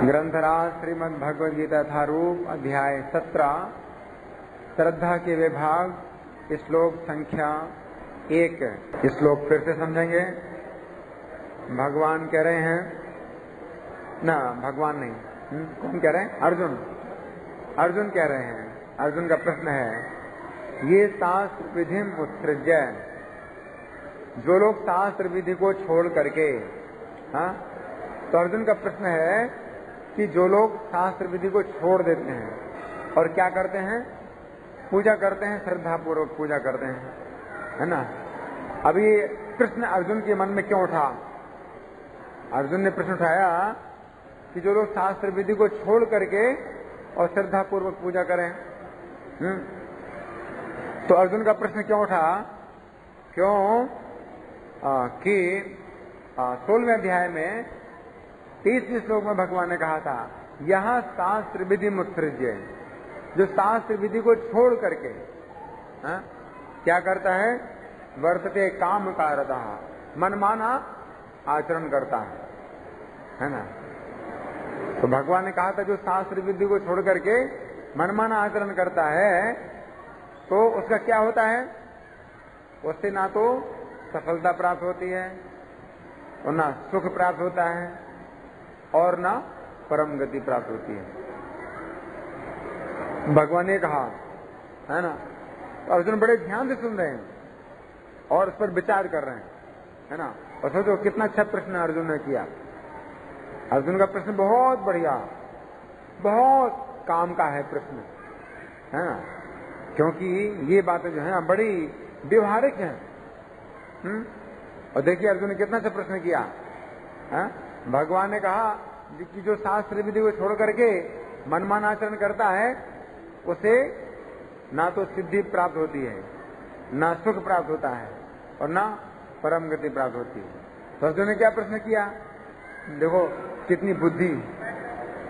ग्रंथराज श्रीमद् भगवद गीता यथारूप अध्याय 17 श्रद्धा के विभाग श्लोक संख्या 1। श्लोक फिर से समझेंगे। भगवान कह रहे हैं ना, भगवान नहीं, कौन कह रहे हैं? अर्जुन कह रहे हैं। अर्जुन का प्रश्न है, ये शास्त्र विधि उत्सृज्य, जो लोग शास्त्र विधि को छोड़ करके, हाँ, तो अर्जुन का प्रश्न है कि जो लोग शास्त्र विधि को छोड़ देते हैं और क्या करते हैं, पूजा करते हैं, श्रद्धा पूर्वक पूजा करते हैं, है ना। अभी प्रश्न अर्जुन के मन में क्यों उठा? अर्जुन ने प्रश्न उठाया कि जो लोग शास्त्र विधि को छोड़ करके और श्रद्धा पूर्वक पूजा करें, तो अर्जुन का प्रश्न क्यों उठा? क्यों कि 16वें अध्याय में 30वें श्लोक में भगवान ने कहा था, यहाँ शास्त्र विधि उत्सृज्य, जो शास्त्र विधि को छोड़ करके क्या करता है, वर्तते काम कारतः, मनमाना आचरण करता है ना। तो भगवान ने कहा था जो शास्त्र विधि को छोड़ करके मनमाना आचरण करता है तो उसका क्या होता है, उससे ना तो सफलता प्राप्त होती है और ना सुख प्राप्त होता है और ना परम गति प्राप्त होती है। भगवान ने कहा, है ना। तो अर्जुन बड़े ध्यान से सुन रहे हैं और उस पर विचार कर रहे हैं, है ना। और सोचो कितना अच्छा प्रश्न अर्जुन ने किया। अर्जुन का प्रश्न बहुत बढ़िया, बहुत काम का है प्रश्न, है ना, क्योंकि ये बातें जो है बड़ी व्यवहारिक हैं। और देखिए अर्जुन ने कितना अच्छा प्रश्न किया है? भगवान ने कहा कि जो शास्त्र विधि को छोड़ करके मनमान आचरण करता है उसे ना तो सिद्धि प्राप्त होती है, ना सुख प्राप्त होता है और ना परम गति प्राप्त होती है। तो अर्जुन ने क्या प्रश्न किया? देखो कितनी बुद्धि,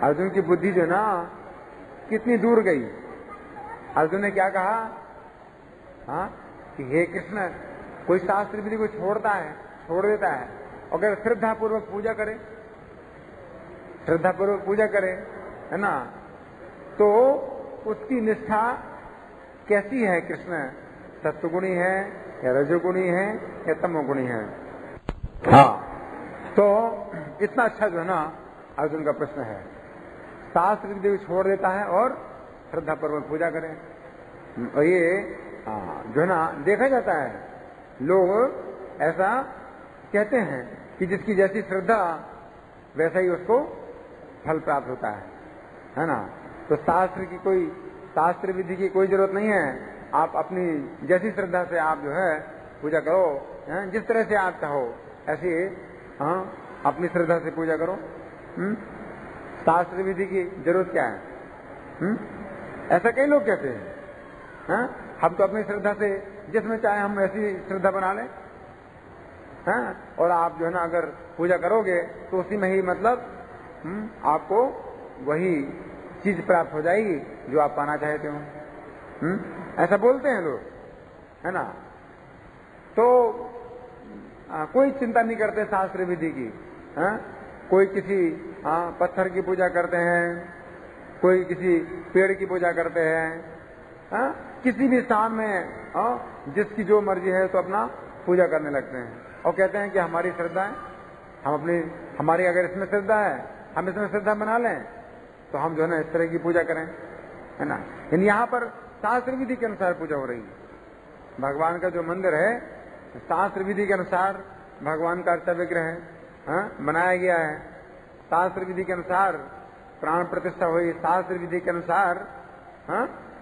अर्जुन की बुद्धि जो ना कितनी दूर गई। अर्जुन ने क्या कहा? हाँ, कि हे कृष्ण, कोई शास्त्र विधि को छोड़ता है, छोड़ देता है, अगर श्रद्धा पूर्वक पूजा करे, श्रद्धा पूर्वक पूजा करे, है ना, तो उसकी निष्ठा कैसी है कृष्ण? सत्वगुणी है या रजोगुणी है या तमोगुणी है? हाँ, तो इतना अच्छा जो है ना अर्जुन का प्रश्न है। शास्त्र विधि को छोड़ देता है और श्रद्धा पूर्वक पूजा करें। और ये जो है ना देखा जाता है, लोग ऐसा कहते हैं कि जिसकी जैसी श्रद्धा वैसा ही उसको फल प्राप्त होता है ना। तो शास्त्र विधि की कोई जरूरत नहीं है। आप अपनी जैसी श्रद्धा से आप जो है पूजा करो, जिस तरह से आप चाहो ऐसी अपनी श्रद्धा से पूजा करो। शास्त्र विधि की जरूरत क्या है? ऐसा कई लोग कहते हैं, हम तो अपनी श्रद्धा से जिसमें चाहे हम ऐसी श्रद्धा बना लें, और आप जो है ना अगर पूजा करोगे तो उसी में ही मतलब आपको वही चीज प्राप्त हो जाएगी जो आप पाना चाहते हो। ऐसा बोलते हैं लोग, है ना। तो कोई चिंता नहीं करते शास्त्र विधि की। कोई किसी पत्थर की पूजा करते हैं, कोई किसी पेड़ की पूजा करते हैं, किसी भी स्थान में जिसकी जो मर्जी है तो अपना पूजा करने लगते हैं और कहते हैं कि हमारी श्रद्धा है, हम हमारी अगर इसमें श्रद्धा है, हम इसमें श्रद्धा बना लें तो हम जो है ना इस तरह की पूजा करें, है ना। लेकिन यहाँ पर शास्त्र विधि के अनुसार पूजा हो रही है। भगवान का जो मंदिर है शास्त्र विधि के अनुसार भगवान का अर्चा विग्रह है, बनाया गया है। शास्त्र विधि के अनुसार प्राण प्रतिष्ठा हुई, शास्त्र विधि के अनुसार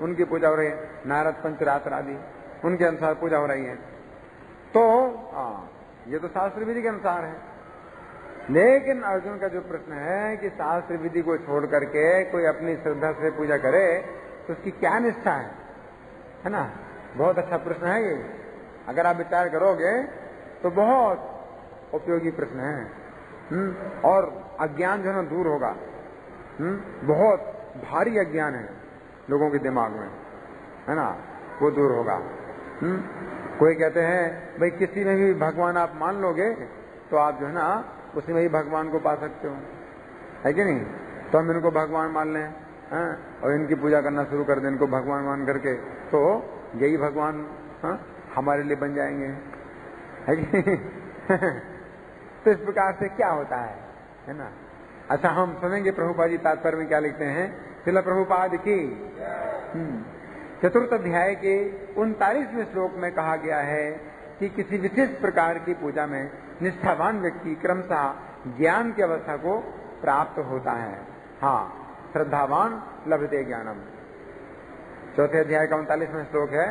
उनकी पूजा हो रही है। नारद पंचरात्र आदि उनके अनुसार पूजा हो रही है। तो ये तो शास्त्र विधि के अनुसार है। लेकिन अर्जुन का जो प्रश्न है कि शास्त्र विधि को छोड़ करके कोई अपनी श्रद्धा से पूजा करे तो उसकी क्या निष्ठा है ना। बहुत अच्छा प्रश्न है ये। अगर आप विचार करोगे तो बहुत उपयोगी प्रश्न है। और अज्ञान जो है ना दूर होगा। बहुत भारी अज्ञान है लोगों के दिमाग में, है ना, वो दूर होगा। कोई कहते हैं भाई किसी में भी भगवान आप मान लोगे तो आप जो है ना उसी में ही भगवान को पा सकते हो, है कि नहीं। तो हम इनको भगवान मान लें, और इनकी पूजा करना शुरू कर दें इनको भगवान मान करके, तो यही भगवान हमारे लिए बन जाएंगे, है कि तो इस प्रकार से क्या होता है ना। अच्छा, हम सुनेंगे प्रभुपाद जी तात्पर्य में क्या लिखते हैं। श्रील प्रभुपाद की चतुर्थ अध्याय के 39वें श्लोक में कहा गया है कि किसी विशेष प्रकार की पूजा में निष्ठावान व्यक्ति क्रमशः ज्ञान की अवस्था को प्राप्त होता है। हाँ, श्रद्धावान लभते ज्ञानम, चौथे अध्याय का 39वां श्लोक है।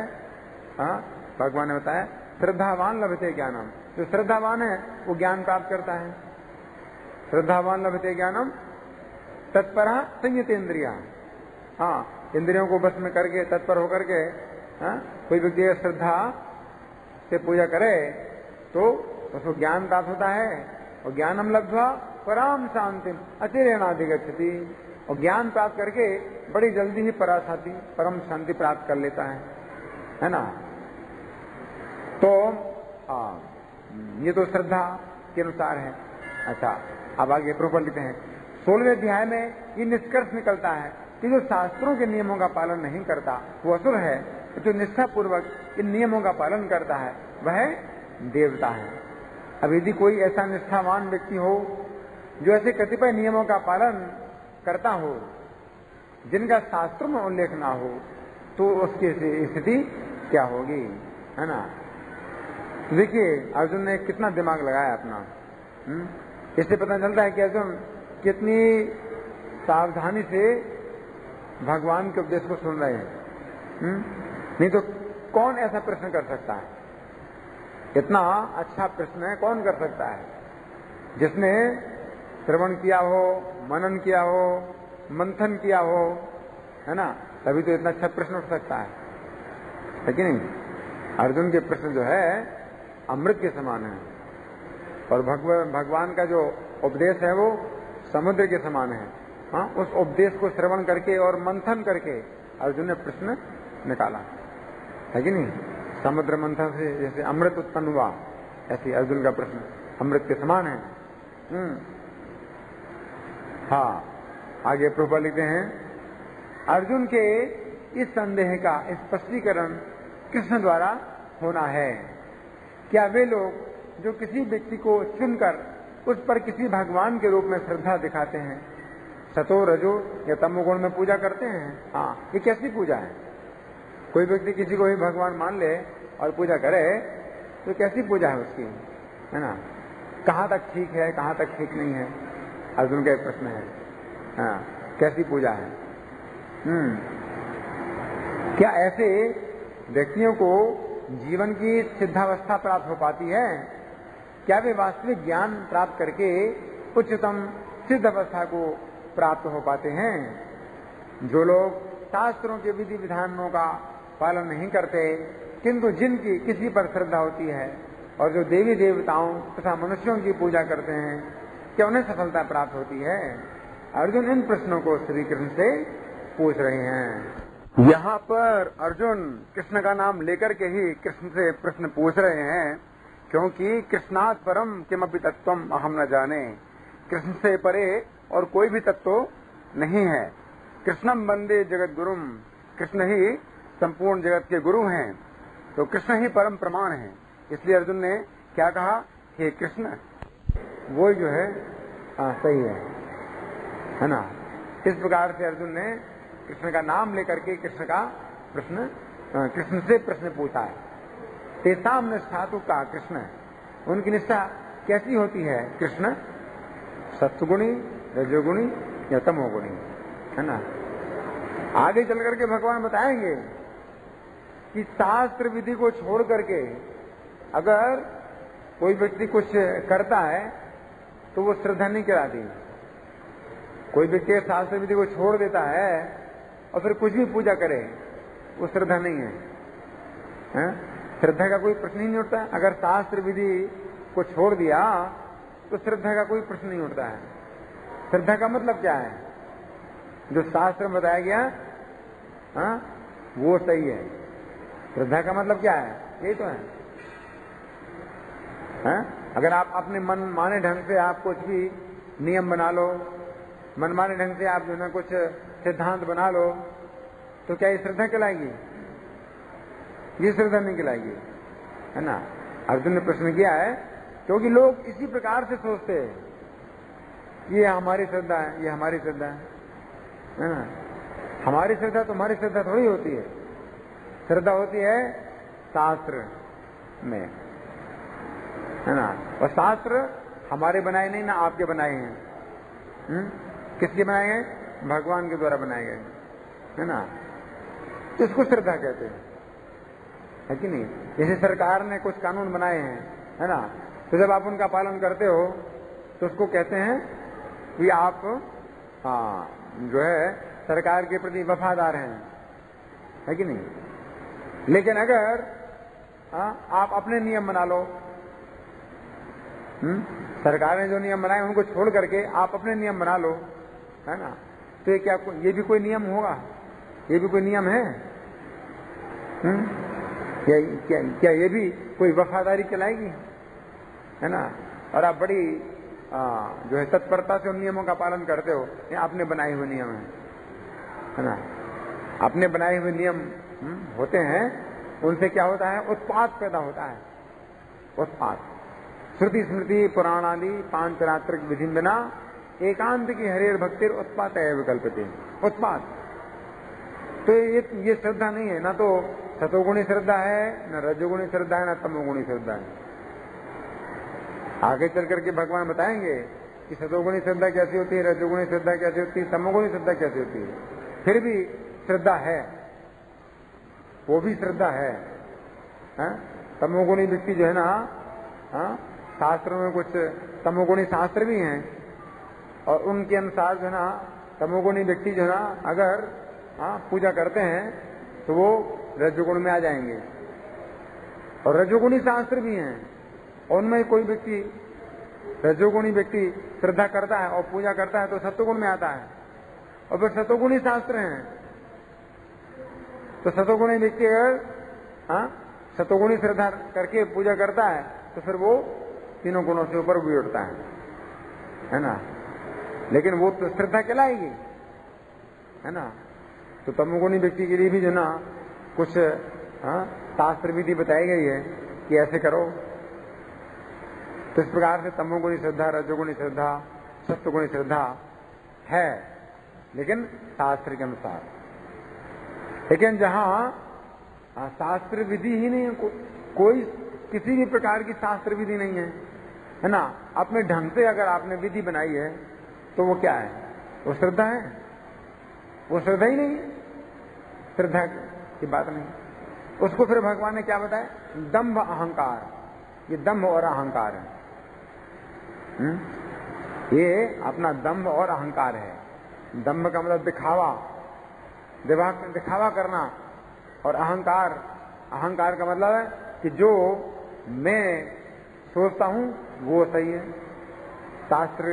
हाँ, भगवान ने बताया श्रद्धावान लभते ज्ञानम, जो श्रद्धावान है वो ज्ञान प्राप्त करता है। श्रद्धावान लभते ज्ञानम तत्पर संयत इंद्रिया। हाँ, इंद्रियों को बस में करके तत्पर होकर के कोई व्यक्ति श्रद्धा से पूजा करे तो उसको ज्ञान प्राप्त होता है, और ज्ञानम लब्ध्वा पराम शांतिम अचिरेणाधिगच्छति, और ज्ञान प्राप्त करके बड़ी जल्दी ही पराशांति परम शांति प्राप्त कर लेता है ना। तो ये तो श्रद्धा के अनुसार है। अच्छा, अब आगे प्रॉपर लिखते हैं 16वें अध्याय में ये निष्कर्ष निकलता है कि जो शास्त्रों के नियमों का पालन नहीं करता वो असुर है, जो निष्ठा पूर्वक इन नियमों का पालन करता है वह देवता है। अब यदि कोई ऐसा निष्ठावान व्यक्ति हो जो ऐसे कतिपय नियमों का पालन करता हो जिनका शास्त्रों में उल्लेख ना हो, तो उसकी स्थिति क्या होगी, है ना। देखिए अर्जुन ने कितना दिमाग लगाया अपना, इससे पता चलता है कि अर्जुन कितनी सावधानी से भगवान के उपदेश को सुन रहे हैं। नहीं तो कौन ऐसा प्रश्न कर सकता है, इतना अच्छा प्रश्न कौन कर सकता है जिसने श्रवण किया हो, मनन किया हो, मंथन किया हो, है ना, तभी तो इतना अच्छा प्रश्न उठ सकता है कि नहीं। अर्जुन के प्रश्न जो है अमृत के समान है, और भगवान का जो उपदेश है वो समुद्र के समान है। हाँ, उस उपदेश को श्रवण करके और मंथन करके अर्जुन ने प्रश्न निकाला, है कि नहीं। समुद्र मंथन से जैसे अमृत उत्पन्न हुआ, ऐसे अर्जुन का प्रश्न अमृत के समान है। हाँ, आगे प्रभुपाद लिखते हैं अर्जुन के इस संदेह का स्पष्टीकरण कृष्ण द्वारा होना है। क्या वे लोग जो किसी व्यक्ति को चुनकर उस पर किसी भगवान के रूप में श्रद्धा दिखाते हैं, सतो रजो या तमोगुण में पूजा करते हैं, हाँ, ये कैसी पूजा है। कोई व्यक्ति किसी को भी भगवान मान ले और पूजा करे तो कैसी पूजा है उसकी, है ना। कहाँ तक ठीक है, कहाँ तक ठीक नहीं है, अर्जुन का एक प्रश्न है। हाँ, कैसी पूजा है। क्या ऐसे व्यक्तियों को जीवन की सिद्धावस्था प्राप्त हो पाती है? क्या वे वास्तविक ज्ञान प्राप्त करके उच्चतम सिद्ध अवस्था को प्राप्त हो पाते हैं? जो लोग शास्त्रों के विधि विधानों का पालन नहीं करते किंतु जिनकी किसी पर श्रद्धा होती है और जो देवी देवताओं तथा मनुष्यों की पूजा करते हैं, क्या उन्हें सफलता प्राप्त होती है? अर्जुन इन प्रश्नों को श्री कृष्ण से पूछ रहे हैं। यहाँ पर अर्जुन कृष्ण का नाम लेकर के ही कृष्ण से प्रश्न पूछ रहे हैं, क्योंकि कृष्णात् परम किमपि तत्वम अहम न जाने। कृष्ण से परे और कोई भी तत्व नहीं है। कृष्णम वंदे जगत गुरुम, कृष्ण ही संपूर्ण जगत के गुरु हैं, तो कृष्ण ही परम प्रमाण है। इसलिए अर्जुन ने क्या कहा, हे कृष्ण, वो जो है सही है ना। इस प्रकार से अर्जुन ने कृष्ण का नाम लेकर के कृष्ण से प्रश्न पूछा है। तेसाम निष्ठा तो का कृष्ण, उनकी निष्ठा कैसी होती है? कृष्ण सत्वगुणी, रजोगुणी या तमोगुणी, है ना। आगे चल करके भगवान बताएंगे कि शास्त्र विधि को छोड़ करके अगर कोई व्यक्ति कुछ करता है तो वो श्रद्धा नहीं कहलाती। कोई व्यक्ति शास्त्र विधि को छोड़ देता है और फिर कुछ भी पूजा करे, वो श्रद्धा नहीं है। श्रद्धा का कोई प्रश्न ही नहीं उठता। अगर शास्त्र विधि को छोड़ दिया तो श्रद्धा का कोई प्रश्न नहीं उठता है। श्रद्धा का मतलब क्या है? जो शास्त्र में बताया गया वो सही है। श्रद्धा का मतलब क्या है? यही तो है। अगर आप अपने मन माने ढंग से आप कुछ भी नियम बना लो, मनमाने ढंग से आप जो है ना कुछ सिद्धांत बना लो, तो क्या ये श्रद्धा कहलाएगी? ये श्रद्धा नहीं कहलाएगी, है ना। अर्जुन ने प्रश्न किया है क्योंकि लोग इसी प्रकार से सोचते हैं, ये हमारी श्रद्धा है, ये हमारी श्रद्धा है ना। हमारी श्रद्धा तुम्हारी श्रद्धा थोड़ी होती है। श्रद्धा होती है शास्त्र में, है ना। और शास्त्र हमारे बनाए नहीं ना, आपके बनाए हैं। किसके बनाए गए? भगवान के द्वारा बनाए गए, है ना। इसको श्रद्धा कहते हैं, है कि नहीं। जैसे सरकार ने कुछ कानून बनाए हैं, है ना, तो जब आप उनका पालन करते हो तो उसको कहते हैं कि आप जो है सरकार के प्रति वफादार हैं, है कि नहीं। लेकिन अगर आप अपने नियम बना लो, सरकार ने जो नियम बनाए उनको छोड़ करके आप अपने नियम बना लो, है ना, तो ये क्या, ये भी कोई नियम होगा? ये भी कोई नियम है? क्या ये भी कोई वफादारी कहलाएगी, है ना। और आप बड़ी जो है तत्परता से उन नियमों का पालन करते हो, ये आपने बनाए हुए नियम है ना। अपने बनाए हुए नियम होते हैं, उनसे क्या होता है? उत्पात पैदा होता है, उत्पात। श्रुति स्मृति पुराण आदि पांचरात्रिक विधि बिना एकांत की हरेर भक्तिर उत्पात है विकल्पते, उत्पात। तो ये श्रद्धा नहीं है, ना तो सतोगुणी श्रद्धा है, न रजोगुणी श्रद्धा है, न तमोगुणी श्रद्धा है। आगे चल करके भगवान बताएंगे कि सतोगुणी श्रद्धा कैसी होती है, रजोगुणी श्रद्धा कैसी होती है, तमोगुणी श्रद्धा कैसी होती है। फिर भी श्रद्धा है, वो भी श्रद्धा है। तमोगुणी व्यक्ति जो है ना, शास्त्रों में कुछ तमोगुणी शास्त्र भी हैं, और उनके अनुसार जो है ना तमोगुणी व्यक्ति जो है ना अगर पूजा करते हैं तो वो रजोगुण में आ जाएंगे। और रजोगुणी शास्त्र भी हैं, उनमें कोई व्यक्ति रजोगुणी व्यक्ति श्रद्धा करता है और पूजा करता है तो सत्वगुण में आता है। और फिर सतोगुणी शास्त्र हैं, तो सतोगुणी व्यक्ति अगर सतोगुणी श्रद्धा करके पूजा करता है तो फिर वो तीनों गुणों से ऊपर भी उठता है ना। लेकिन वो तो श्रद्धा कहलाएगी, है ना। तो तमोगुणी व्यक्ति के लिए भी जो ना कुछ शास्त्र विधि बताई गई है कि ऐसे करो। तो इस प्रकार से तमोगुणी श्रद्धा, रजोगुणी श्रद्धा, सत्वगुणी श्रद्धा है, लेकिन शास्त्र के अनुसार। लेकिन जहां शास्त्र विधि ही नहीं है, कोई किसी भी प्रकार की शास्त्र विधि नहीं है ना, अपने ढंग से अगर आपने विधि बनाई है तो वो क्या है? वो श्रद्धा है? वो श्रद्धा ही नहीं है, श्रद्धा की बात नहीं। उसको फिर भगवान ने क्या बताया? दंभ अहंकार। ये दंभ और अहंकार है, ये अपना दंभ और अहंकार है। दंभ का मतलब दिखावा, दिखावा करना, और अहंकार, अहंकार का मतलब है कि जो मैं सोचता हूं वो सही है। शास्त्र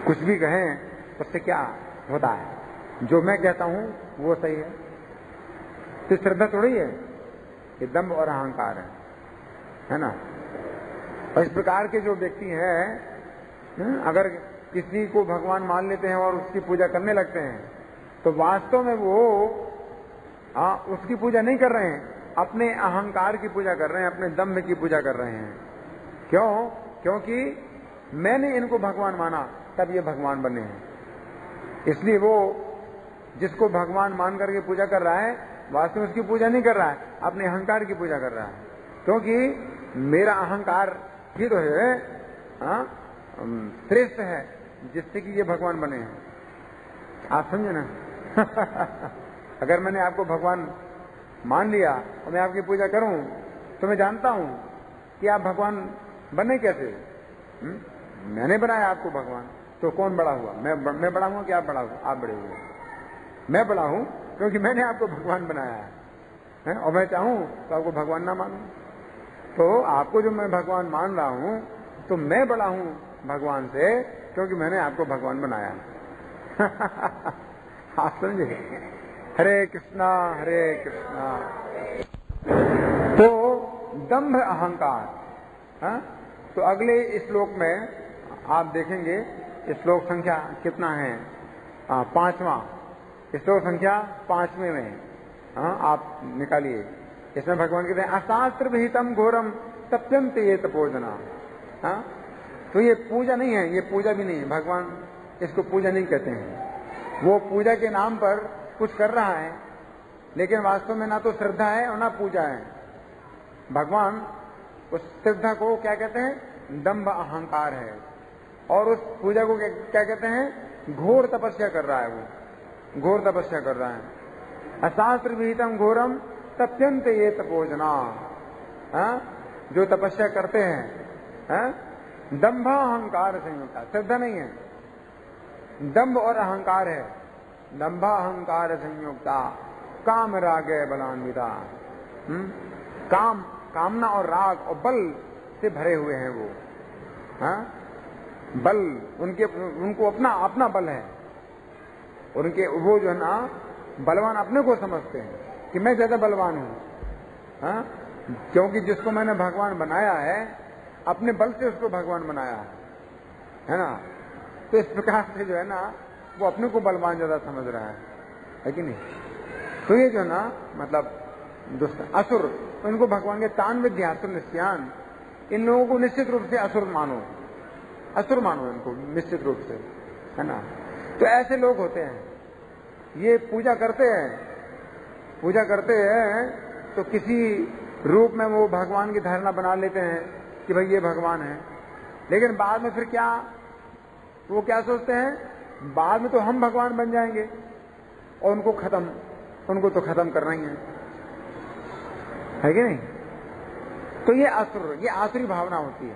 कुछ भी कहें उससे क्या होता है? जो मैं कहता हूं वो सही है। तो श्रद्धा थोड़ी है, ये दंभ और अहंकार है ना। और इस प्रकार के जो व्यक्ति हैं, अगर किसी को भगवान मान लेते हैं और उसकी पूजा करने लगते हैं तो वास्तव में वो उसकी पूजा नहीं कर रहे हैं, अपने अहंकार की पूजा कर रहे हैं, अपने दम्भ की पूजा कर रहे हैं। क्यों? क्योंकि मैंने इनको भगवान माना तब ये भगवान बने हैं। इसलिए वो जिसको भगवान मान करके पूजा कर रहा है वास्तव में उसकी पूजा नहीं कर रहा है, अपने अहंकार की पूजा कर रहा है। क्योंकि मेरा अहंकार ही तो है श्रेष्ठ है जिससे कि ये भगवान बने हैं। आप समझे ना? अगर मैंने आपको भगवान मान लिया और मैं आपकी पूजा करूं तो मैं जानता हूं कि आप भगवान बने कैसे। मैंने बनाया आपको भगवान, तो कौन बड़ा हुआ? मैं बड़ा हुआ कि आप बड़ा हुआ? आप बड़े हुए। मैं बड़ा हूं क्योंकि मैंने आपको भगवान बनाया है, और मैं चाहूं तो आपको भगवान ना मानूं। तो आपको जो मैं भगवान मान रहा हूं तो मैं बड़ा हूं भगवान से क्योंकि मैंने आपको भगवान बनाया। आप समझे? हरे कृष्णा हरे कृष्णा। तो दंभ अहंकार, तो अगले श्लोक में आप देखेंगे श्लोक संख्या कितना है? 5वां, श्लोक संख्या 5वें में। आप निकालिए। इसमें भगवान कहते हैं अशास्त्र विहितम घोरम तप्यंत ये तपोजना। तो ये पूजा नहीं है, ये पूजा भी नहीं है, भगवान इसको पूजा नहीं कहते हैं। वो पूजा के नाम पर कुछ कर रहा है, लेकिन वास्तव में ना तो श्रद्धा है और ना पूजा है। भगवान उस श्रद्धा को क्या कहते हैं? दंभ अहंकार है। और उस पूजा को क्या कहते हैं? घोर तपस्या कर रहा है, वो घोर तपस्या कर रहा है। अशास्त्र विहितम घोरम तप्यंत ये तपोजना। जो तपस्या करते हैं दंभ अहंकार संयुक्ता, श्रद्धा नहीं है, दंभ और अहंकार है। दंभ अहंकार संयुक्ता काम रागे बलान्विता। कामना और राग और बल से भरे हुए हैं वो। बल उनको अपना बल है। उनके वो जो है ना बलवान अपने को समझते हैं कि मैं ज्यादा बलवान हूं। क्योंकि जिसको मैंने भगवान बनाया है अपने बल से उसको भगवान बनाया है ना। तो इस प्रकार से जो है ना वो अपने को बलवान ज्यादा समझ रहा है कि नहीं। तो ये जो है ना मतलब दुष्ट असुर, इनको भगवान के तान विद्यासुर निश्चयान, इन लोगों को निश्चित रूप से असुर मानो इनको निश्चित रूप से, है ना। तो ऐसे लोग होते हैं, ये पूजा करते हैं तो किसी रूप में वो भगवान की धारणा बना लेते हैं कि भाई ये भगवान है। लेकिन बाद में फिर वो क्या सोचते हैं? बाद में तो हम भगवान बन जाएंगे और उनको तो खत्म करना ही है कि नहीं। तो ये आसुरी भावना होती है?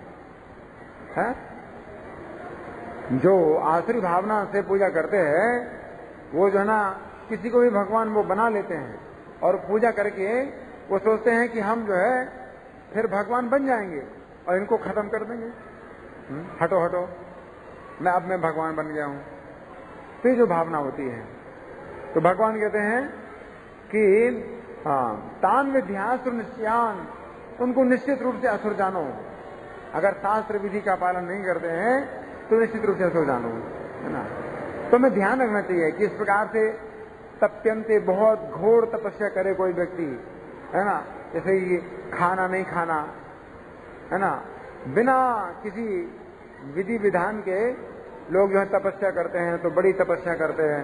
जो आसुरी भावना से पूजा करते हैं वो जो है ना किसी को भी भगवान वो बना लेते हैं और पूजा करके वो सोचते हैं कि हम जो है फिर भगवान बन जाएंगे और इनको खत्म कर देंगे। हटो मैं भगवान बन गया हूं। तो ये जो भावना होती है, तो भगवान कहते हैं कि तान विद्यासुर निश्चयान, उनको निश्चित रूप से असुर जानो। अगर शास्त्र विधि का पालन नहीं करते हैं तो निश्चित रूप से असुर जानो, है ना। तो हमें ध्यान रखना चाहिए कि इस प्रकार से तप्यंते, बहुत घोर तपस्या करे कोई व्यक्ति, है ना, जैसे ये खाना नहीं खाना, है ना, बिना किसी विधि विधान के लोग जो है तपस्या करते हैं, तो बड़ी तपस्या करते हैं,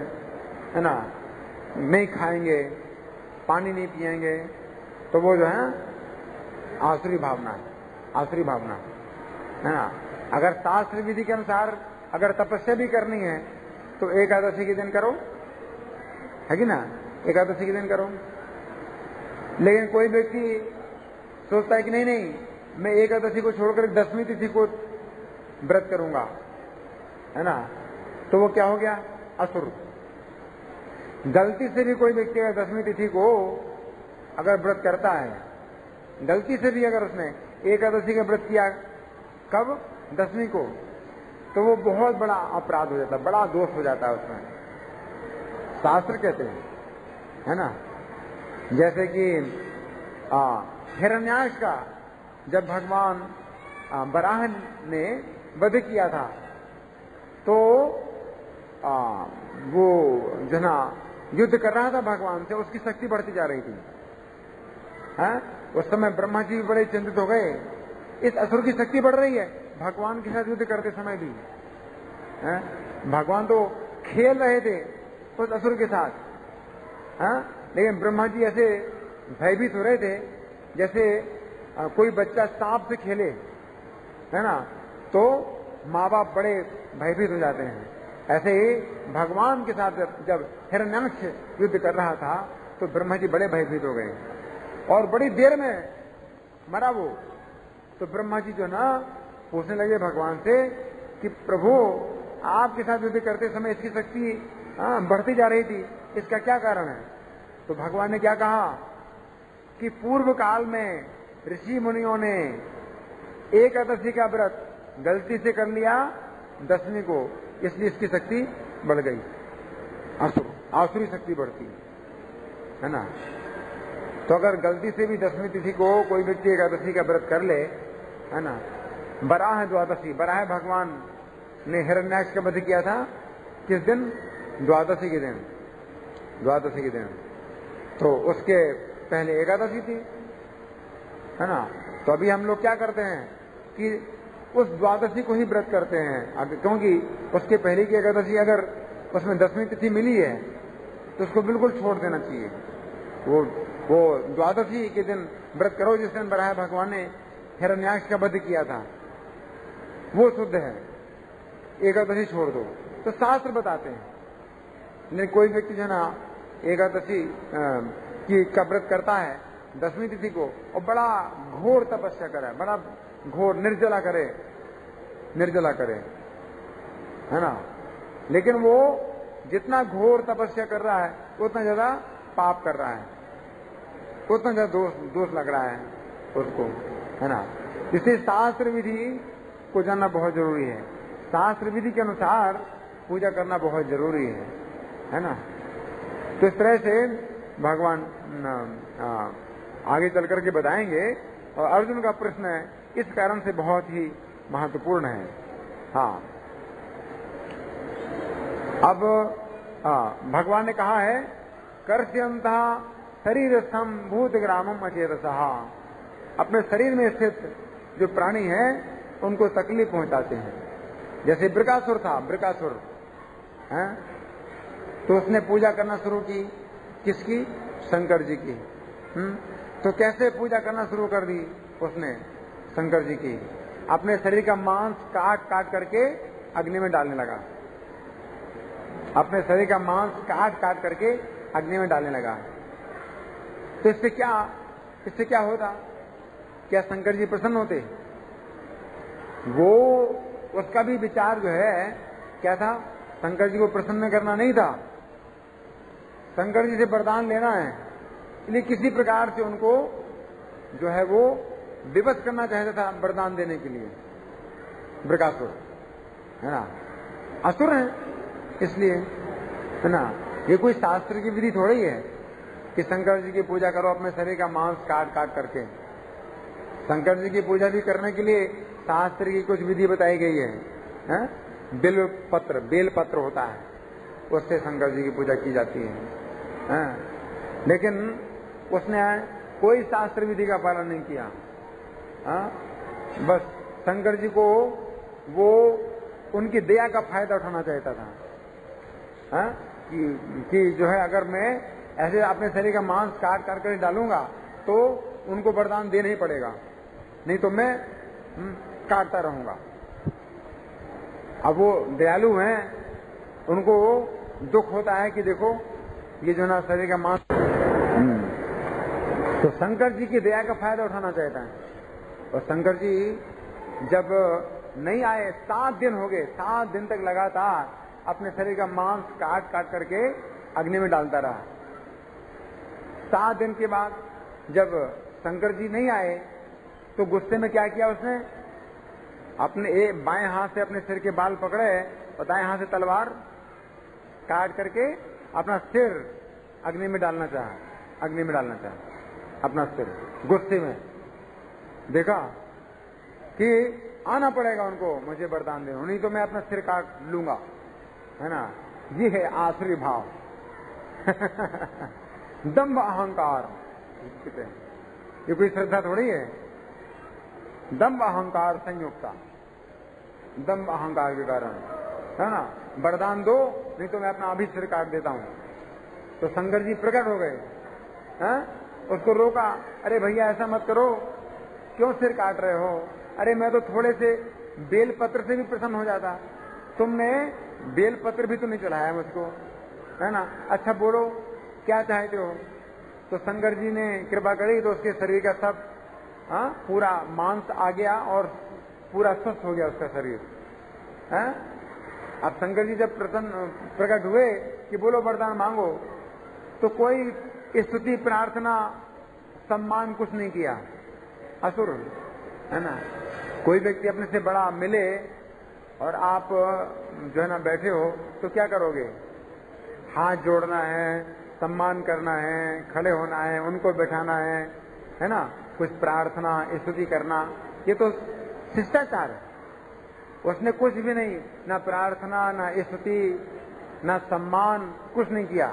है ना, नहीं खाएंगे, पानी नहीं पिएंगे, तो वो जो है आसुरी भावना है ना। अगर शास्त्र विधि के अनुसार अगर तपस्या भी करनी है तो एकादशी के दिन करो, है कि ना, एकादशी के दिन करो। लेकिन कोई व्यक्ति सोचता है कि नहीं मैं एकादशी को छोड़कर 10वीं तिथि को व्रत करूंगा, है ना, तो वो क्या हो गया? असुर। गलती से भी कोई व्यक्ति अगर 10वीं तिथि को अगर व्रत करता है, गलती से भी अगर उसने एकादशी का व्रत किया, कब? 10वीं को, तो वो बहुत बड़ा अपराध हो जाता है, बड़ा दोष हो जाता है उसमें, शास्त्र कहते हैं, है ना। जैसे कि हिरण्याक्ष का जब भगवान वराह ने वध किया था, तो वो जो ना युद्ध कर रहा था भगवान से, उसकी शक्ति बढ़ती जा रही थी, है? उस समय ब्रह्मा जी भी बड़े चिंतित हो गए, इस असुर की शक्ति बढ़ रही है, भगवान के साथ युद्ध करते समय भी, है? भगवान तो खेल रहे थे उस असुर के साथ, है? लेकिन ब्रह्मा जी ऐसे भयभीत हो रहे थे जैसे कोई बच्चा सांप से खेले, है ना, तो माँ बाप बड़े भयभीत हो जाते हैं। ऐसे ही भगवान के साथ जब हिरण्याक्ष युद्ध कर रहा था तो ब्रह्मा जी बड़े भयभीत हो गए और बड़ी देर में मरा वो। तो ब्रह्मा जी जो ना पूछने लगे भगवान से कि प्रभु आपके साथ युद्ध करते समय इसकी शक्ति बढ़ती जा रही थी, इसका क्या कारण है? तो भगवान ने क्या कहा कि पूर्व काल में ऋषि मुनियों ने एकादशी का व्रत गलती से कर लिया 10वीं को, इसलिए इसकी शक्ति बढ़ गई, आसुरी शक्ति बढ़ती है ना। तो अगर गलती से भी 10वीं तिथि को कोई व्यक्ति एकादशी का व्रत कर ले, है ना, बराह द्वादशी, बराह भगवान ने हिरण्याक्ष का वध किया था किस दिन? द्वादशी के दिन, द्वादशी के दिन। तो उसके पहले एकादशी थी, है ना। तो अभी हम लोग क्या करते हैं कि उस द्वादशी को ही व्रत करते हैं, क्योंकि उसके पहले की एकादशी अगर उसमें 10वीं तिथि मिली है तो उसको बिल्कुल छोड़ देना चाहिए। वो द्वादशी के दिन व्रत करो जिस दिन बराह भगवान ने हिरण्याक्ष का वध किया था, वो शुद्ध है। एकादशी छोड़ दो तो शास्त्र बताते हैं। लेकिन कोई व्यक्ति जो ना एकादशी की का व्रत करता है 10वीं तिथि को और बड़ा घोर तपस्या करे, बड़ा घोर निर्जला करे, है ना। लेकिन वो जितना घोर तपस्या कर रहा है उतना ज्यादा पाप कर रहा है, उतना ज्यादा दोष लग रहा है उसको, है ना। इसलिए शास्त्र विधि को जानना बहुत जरूरी है। शास्त्र विधि के अनुसार पूजा करना बहुत जरूरी है ना। तो इस तरह से भगवान आगे चल करके बताएंगे। और अर्जुन का प्रश्न इस कारण से बहुत ही महत्वपूर्ण है। हाँ, अब भगवान ने कहा है कर्ष्यंतः शरीर संभूत ग्रामम अचेतसः, अपने शरीर में स्थित जो प्राणी है उनको तकलीफ पहुंचाते हैं। जैसे बृकासुर था, बृकासुर है, तो उसने पूजा करना शुरू की किसकी? शंकर जी की। तो कैसे पूजा करना शुरू कर दी उसने? शंकर जी की। अपने शरीर का मांस काट काट करके अग्नि में डालने लगा, अपने शरीर का मांस काट काट करके अग्नि में डालने लगा। तो इससे क्या होता? क्या शंकर जी प्रसन्न होते? वो उसका भी विचार जो है क्या था? शंकर जी को प्रसन्न करना नहीं था, शंकर जी से वरदान लेना है। इसलिए किसी प्रकार से उनको जो है वो विवश करना चाहता था वरदान देने के लिए। बृकासुर, है ना, असुर है इसलिए, है ना। ये कोई शास्त्र की विधि थोड़ी है कि शंकर जी की पूजा करो अपने शरीर का मांस काट काट करके। शंकर जी की पूजा भी करने के लिए शास्त्र की कुछ विधि बताई गई है? बेल पत्र होता है, उससे शंकर जी की पूजा की जाती है। लेकिन उसने कोई शास्त्र विधि का पालन नहीं किया। बस शंकर जी को वो उनकी दया का फायदा उठाना चाहता था, कि जो है अगर मैं ऐसे अपने शरीर का मांस काट काट कर डालूंगा तो उनको वरदान देना ही पड़ेगा, नहीं तो मैं काटता रहूंगा। अब वो दयालु हैं, उनको दुख होता है कि देखो ये जो ना शरीर का मांस, तो शंकर जी की दया का फायदा उठाना चाहता है। और शंकर जी जब नहीं आए, 7 दिन हो गए, 7 दिन तक लगातार अपने शरीर का मांस काट काट करके अग्नि में डालता रहा। 7 दिन के बाद जब शंकर जी नहीं आए तो गुस्से में क्या किया उसने? अपने बाएं हाथ से अपने सिर के बाल पकड़े और दाएं हाथ से तलवार काट करके अपना सिर अग्नि में डालना चाहा, अपना सिर। गुस्से में देखा कि आना पड़ेगा उनको मुझे वरदान देना, नहीं तो मैं अपना सिर काट लूंगा, है ना। ये है आसुरी भाव। दंभ अहंकार, ये कोई श्रद्धा थोड़ी है। दंभ अहंकार संयुक्ता, दंभ अहंकार के कारण, है ना। वरदान दो नहीं तो मैं अपना अभी सिर काट देता हूं। तो शंकर जी प्रकट हो गए, उसको रोका, अरे भैया ऐसा मत करो, क्यों सिर काट रहे हो? अरे मैं तो थोड़े से बेल पत्र से भी प्रसन्न हो जाता, तुमने बेल पत्र भी तो नहीं चढ़ाया मुझको, है ना। अच्छा बोलो क्या चाहते हो? तो शंकर जी ने कृपा करी तो उसके शरीर का सब पूरा मांस आ गया और पूरा स्वस्थ हो गया उसका शरीर। अब शंकर जी जब प्रकट हुए कि बोलो वरदान मांगो, तो कोई स्तुति प्रार्थना सम्मान कुछ नहीं किया, असुर, है ना। कोई व्यक्ति अपने से बड़ा मिले और आप जो है ना बैठे हो तो क्या करोगे? हाथ जोड़ना है, सम्मान करना है, खड़े होना है, उनको बैठाना है ना, कुछ प्रार्थना स्तुति करना, ये तो शिष्टाचार है। उसने कुछ भी नहीं, ना प्रार्थना, ना स्तुति, ना सम्मान, कुछ नहीं किया।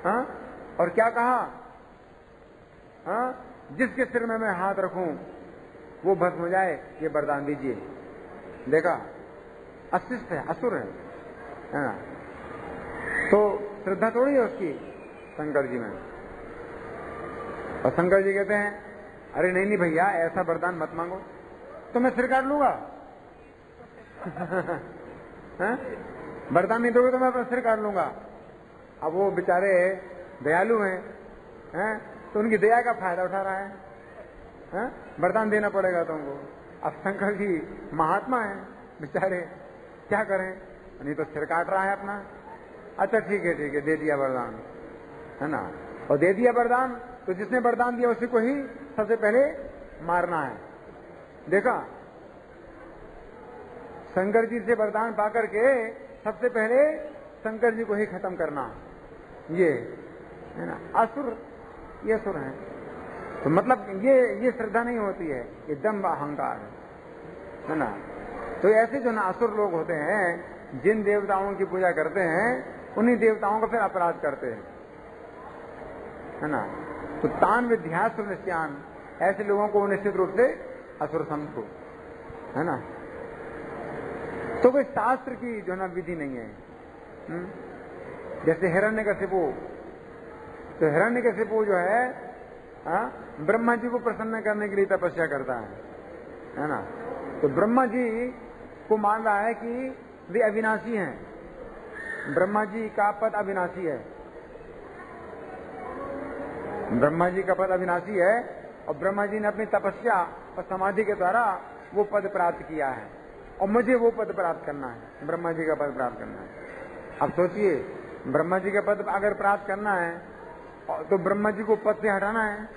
हाँ? और क्या कहा? हाँ? जिसके सिर में मैं हाथ रखूं वो भस्म हो जाए, ये वरदान दीजिए। देखा, अशिष्ट है, असुर है। हाँ? तो श्रद्धा थोड़ी है उसकी शंकर जी में। और शंकर जी कहते हैं, अरे नहीं नहीं भैया, ऐसा वरदान मत मांगो, तो मैं सिर काट लूंगा। वरदान नहीं दोगे तो मैं अपना सिर काट लूंगा। अब वो बेचारे दयालु हैं, तो उनकी दया का फायदा उठा रहा है। वरदान देना पड़ेगा तुमको। अब शंकर जी महात्मा है बेचारे, क्या करें, नहीं तो सिर काट रहा है अपना। अच्छा ठीक है दे दिया वरदान, है ना। और दे दिया वरदान, तो जिसने वरदान दिया उसी को ही सबसे पहले मारना है। देखा, शंकर जी से वरदान पाकर के सबसे पहले शंकर जी को ही खत्म करना, ये है ना। असुर, ये असुर है। तो मतलब ये श्रद्धा नहीं होती है, ये दंभ अहंकार है ना। तो ऐसे जो ना असुर लोग होते हैं, जिन देवताओं की पूजा करते हैं, उन्हीं देवताओं का फिर अपराध करते हैं, है ना। तो तान विध्यास निश्चयान, ऐसे लोगों को निश्चित रूप से असुर समझो, है ना। तो कोई शास्त्र की जो ना विधि नहीं है। जैसे हिरण्यकशिपु, तो हिरण्यकशिपु जो है ब्रह्मा जी को प्रसन्न करने के लिए तपस्या करता है ना। तो ब्रह्मा जी को मान रहा है कि वे अविनाशी हैं, ब्रह्मा जी का पद अविनाशी है, ब्रह्मा जी का पद अविनाशी है। और ब्रह्मा जी ने अपनी तपस्या और समाधि के द्वारा वो पद प्राप्त किया है, और मुझे वो पद प्राप्त करना है, ब्रह्मा जी का पद प्राप्त करना है। अब सोचिए, ब्रह्मा जी का पद अगर प्राप्त करना है तो ब्रह्मा जी को पद से हटाना है,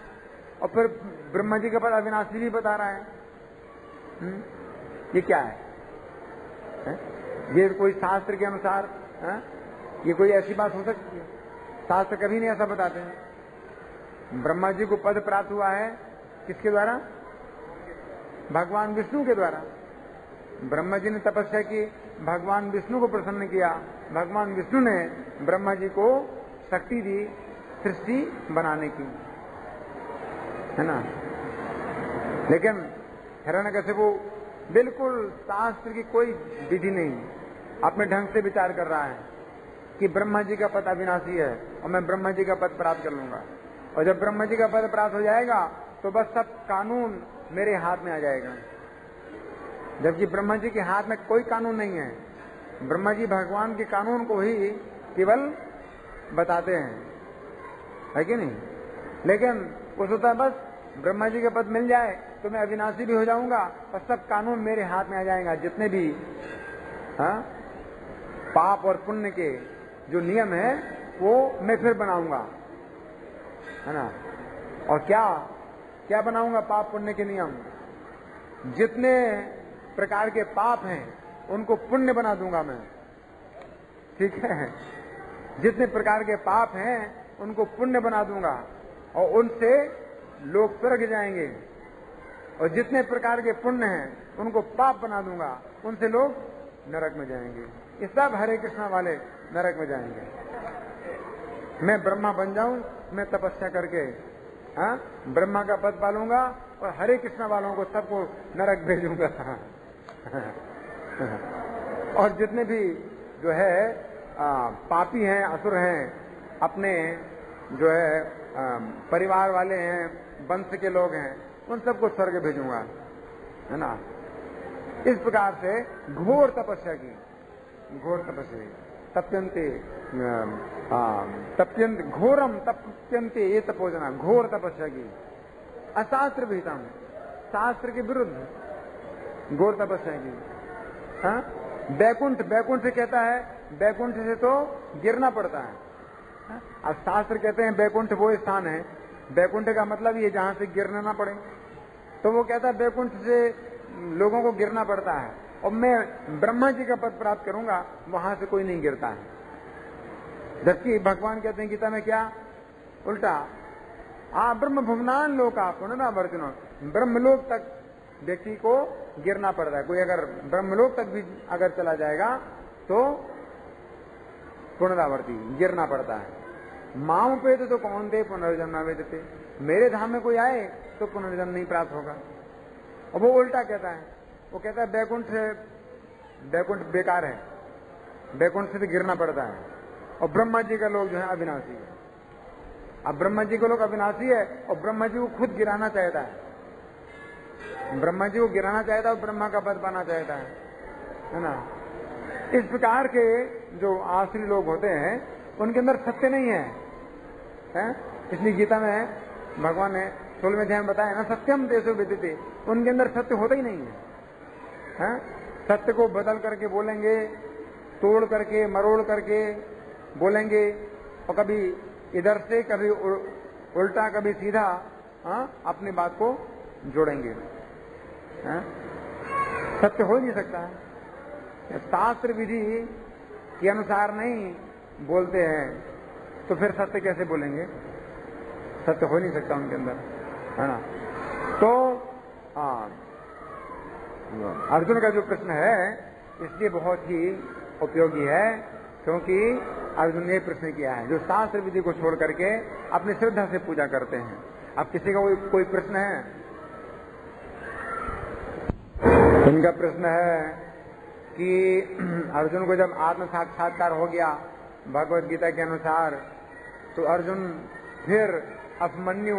और फिर ब्रह्मा जी का पद अविनाशी भी बता रहा है। ये क्या है? ये कोई शास्त्र के अनुसार ये कोई ऐसी बात हो सकती है? शास्त्र कभी नहीं ऐसा बताते हैं। ब्रह्मा जी को पद प्राप्त हुआ है किसके द्वारा? भगवान विष्णु के द्वारा। ब्रह्मा जी ने तपस्या की, भगवान विष्णु को प्रसन्न किया, भगवान विष्णु ने ब्रह्मा जी को शक्ति दी सृष्टि बनाने की, है ना। लेकिन हिरण्यकशिपु बिल्कुल शास्त्र की कोई विधि नहीं, अपने ढंग से विचार कर रहा है कि ब्रह्मा जी का पद अविनाशी है और मैं ब्रह्मा जी का पद प्राप्त कर लूंगा। और जब ब्रह्मा जी का पद प्राप्त हो जाएगा तो बस सब कानून मेरे हाथ में आ जाएगा, जबकि ब्रह्मा जी के हाथ में कोई कानून नहीं है। ब्रह्मा जी भगवान के कानून को ही केवल बताते हैं, है कि नहीं। लेकिन कुछ होता है, बस ब्रह्मा जी का पद मिल जाए तो मैं अविनाशी भी हो जाऊंगा और सब कानून मेरे हाथ में आ जाएगा। जितने भी पाप और पुण्य के जो नियम है वो मैं फिर बनाऊंगा, है ना। और क्या क्या बनाऊंगा? पाप पुण्य के नियम। जितने प्रकार के पाप हैं उनको पुण्य बना दूंगा मैं, ठीक है। जितने प्रकार के पाप हैं उनको पुण्य बना दूंगा और उनसे लोग स्वर्ग जाएंगे, और जितने प्रकार के पुण्य हैं उनको पाप बना दूंगा, उनसे लोग नरक में जाएंगे। ये सब हरे कृष्णा वाले नरक में जाएंगे। मैं ब्रह्मा बन जाऊं, मैं तपस्या करके ब्रह्मा का पद पालूंगा और हरे कृष्णा वालों को सबको नरक भेजूंगा। और जितने भी जो है पापी हैं, असुर हैं, अपने जो है परिवार वाले हैं, वंश के लोग हैं, उन सबको स्वर्ग भेजूंगा, है ना। इस प्रकार से घोर तपस्या की, घोर तपस्या, तप्यन्ते तप्यन्त घोरम तप्यन्ते ये तपोजना, घोर तपस्या की, अशास्त्र विहितम, शास्त्र के विरुद्ध घोर तपस्या की। बैकुंठ, बैकुंठ से कहता है, बैकुंठ से तो गिरना पड़ता है। अब शास्त्र कहते हैं बैकुंठ वो स्थान है, बैकुंठ का मतलब ये जहां से गिरना ना पड़े, तो वो कहता है बैकुंठ से लोगों को गिरना पड़ता है, और मैं ब्रह्मा जी का पद प्राप्त करूंगा, वहां से कोई नहीं गिरता है। जबकि भगवान कहते हैं गीता में क्या? उल्टा, ब्रह्म भुवनान लोका पुनरावर्तिनो, ब्रह्मलोक तक व्यक्ति को गिरना पड़ता है। कोई अगर ब्रह्मलोक तक भी अगर चला जाएगा तो पुनरावर्ती गिरना पड़ता है। माम पे तो कौन थे पुनर्जन्म न वेदते, मेरे धाम में कोई आए तो पुनर्जन्म नहीं प्राप्त होगा। और वो उल्टा कहता है, वो कहता है बैकुंठ बेकार है, बैकुंठ से तो गिरना पड़ता है। और ब्रह्मा जी का लोग जो है अविनाशी है। अब ब्रह्मा जी का लोग अविनाशी है और ब्रह्मा जी को खुद गिराना चाहता है, ब्रह्मा जी को गिराना चाहता है और ब्रह्मा का पद पाना चाहता है ना। इस प्रकार के जो आश्री लोग होते हैं उनके अंदर सत्य नहीं है, इसलिए गीता में भगवान ने 16वें अध्याय में बताया ना, सत्यम देशो विदिते, उनके अंदर सत्य होता ही नहीं है। सत्य को बदल करके बोलेंगे, तोड़ करके मरोड़ करके बोलेंगे, और कभी इधर से कभी उल्टा कभी सीधा अपनी बात को जोड़ेंगे। सत्य हो नहीं सकता है, शास्त्र विधि के अनुसार नहीं बोलते हैं तो फिर सत्य कैसे बोलेंगे? सत्य हो नहीं सकता उनके अंदर, है ना। तो अर्जुन का जो प्रश्न है इसलिए बहुत ही उपयोगी है, क्योंकि अर्जुन ने प्रश्न किया है जो शास्त्र विधि को छोड़ करके अपनी श्रद्धा से पूजा करते हैं। अब किसी का कोई प्रश्न है? इनका प्रश्न है कि अर्जुन को जब आत्म साक्षात्कार हो गया भगवत गीता के अनुसार, तो अर्जुन फिर अभिमन्यु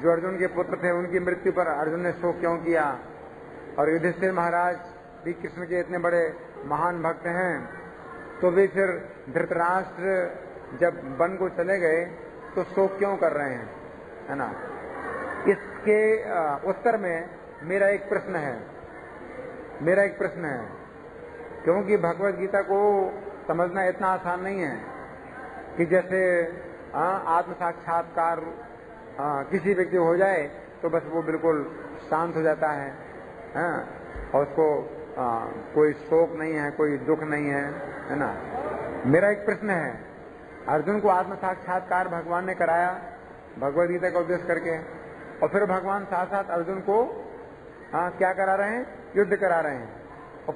जो अर्जुन के पुत्र थे उनकी मृत्यु पर अर्जुन ने शोक क्यों किया? और युधिष्ठिर महाराज भी कृष्ण के इतने बड़े महान भक्त हैं, तो वे फिर धृतराष्ट्र जब वन को चले गए तो शोक क्यों कर रहे हैं, है ना। इसके उत्तर में मेरा एक प्रश्न है, क्योंकि भगवत गीता को समझना इतना आसान नहीं है कि जैसे आत्म साक्षात्कार किसी व्यक्ति हो जाए तो बस वो बिल्कुल शांत हो जाता है, और उसको कोई शोक नहीं है, कोई दुख नहीं है ना। मेरा एक प्रश्न है, अर्जुन को आत्म साक्षात्कार भगवान ने कराया भगवत गीता का उपदेश करके, और फिर भगवान साथ साथ अर्जुन को क्या करा रहे हैं? युद्ध करा रहे हैं, और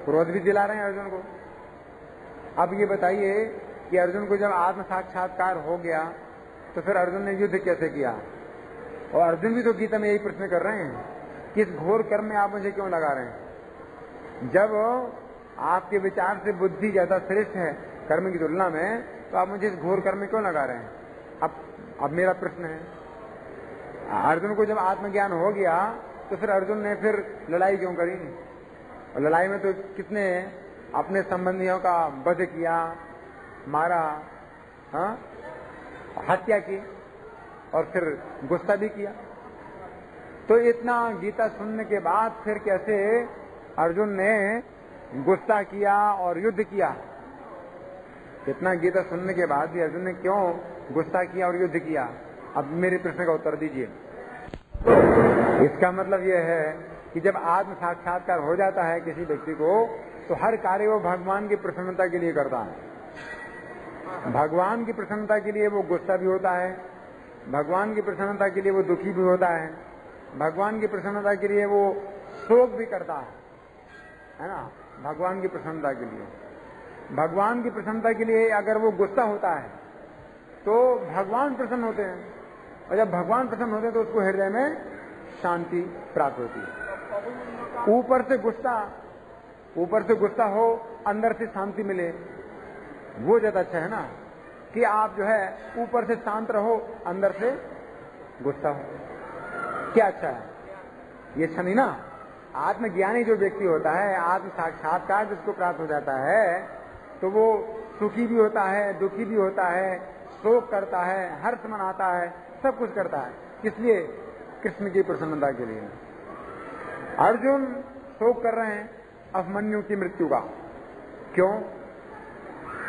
क्रोध भी दिला रहे हैं अर्जुन को। अब ये बताइए कि अर्जुन को जब आत्म साक्षात्कार हो गया तो फिर अर्जुन ने युद्ध कैसे किया? और अर्जुन भी तो गीता में यही प्रश्न कर रहे हैं कि इस घोर कर्म में आप मुझे क्यों लगा रहे हैं? जब आपके विचार से बुद्धि ज्यादा श्रेष्ठ है कर्म की तुलना में, तो आप मुझे इस घोर कर्म में क्यों लगा रहे हैं? अब मेरा प्रश्न है, अर्जुन को जब आत्मज्ञान हो गया तो फिर अर्जुन ने फिर लड़ाई क्यों करी? और लड़ाई में तो कितने अपने संबंधियों का वध किया, मारा, हत्या की, और फिर गुस्सा भी किया। तो इतना गीता सुनने के बाद फिर कैसे अर्जुन ने गुस्सा किया और युद्ध किया? इतना गीता सुनने के बाद भी अर्जुन ने क्यों गुस्सा किया और युद्ध किया? अब मेरे प्रश्न का उत्तर दीजिए। इसका मतलब यह है कि जब आत्म साक्षात्कार हो जाता है किसी व्यक्ति को, तो हर कार्य वो भगवान की प्रसन्नता के लिए करता है। भगवान की प्रसन्नता के लिए वो गुस्सा भी होता है, भगवान की प्रसन्नता के लिए वो दुखी भी होता है, भगवान की प्रसन्नता के लिए वो शोक भी करता है ना। भगवान की प्रसन्नता के लिए, भगवान की प्रसन्नता के लिए अगर वो गुस्सा होता है तो भगवान प्रसन्न होते हैं, और जब भगवान प्रसन्न होते हैं तो उसको हृदय में शांति प्राप्त होती है। ऊपर से गुस्सा हो, अंदर से शांति मिले, वो ज्यादा अच्छा है ना, कि आप जो है ऊपर से शांत रहो, अंदर से गुस्सा हो। क्या अच्छा है? ये अच्छा नहीं ना। आत्मज्ञानी जो व्यक्ति होता है, आत्म साक्षात्कार जिसको प्राप्त हो जाता है, तो वो सुखी भी होता है, दुखी भी होता है, शोक करता है, हर्ष मनाता है, सब कुछ करता है। किसलिए? कृष्ण की प्रसन्नता के लिए। अर्जुन शोक कर रहे हैं अभिमन्यु की मृत्यु का। क्यों?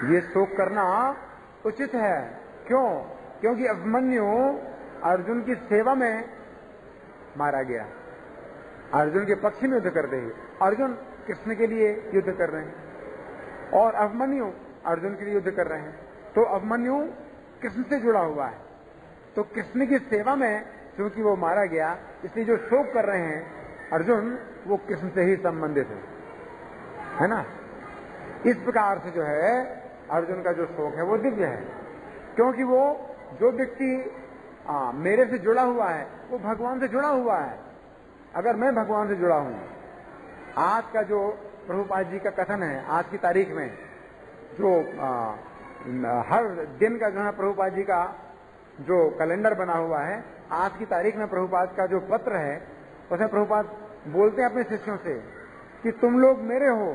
ये शोक करना उचित है। क्यों? क्योंकि अभिमन्यु अर्जुन की सेवा में मारा गया। अर्जुन के पक्ष में युद्ध करते हैं, अर्जुन कृष्ण के लिए युद्ध कर रहे हैं और अभिमन्यु अर्जुन के लिए युद्ध कर रहे हैं। तो अभिमन्यु कृष्ण से जुड़ा हुआ है, तो कृष्ण की सेवा में क्योंकि वो मारा गया, इसलिए जो शोक कर रहे हैं अर्जुन वो कृष्ण से ही संबंधित है ना। इस प्रकार से जो है अर्जुन का जो शोक है वो दिव्य है, क्योंकि वो जो व्यक्ति मेरे से जुड़ा हुआ है वो भगवान से जुड़ा हुआ है। अगर मैं भगवान से जुड़ा हूं, आज का जो प्रभुपाद जी का कथन है, आज की तारीख में जो हर दिन का जो है प्रभुपाद जी का जो कैलेंडर बना हुआ है, आज की तारीख में प्रभुपाद का जो पत्र है उसमें प्रभुपाद बोलते हैं अपने शिष्यों से कि तुम लोग मेरे हो।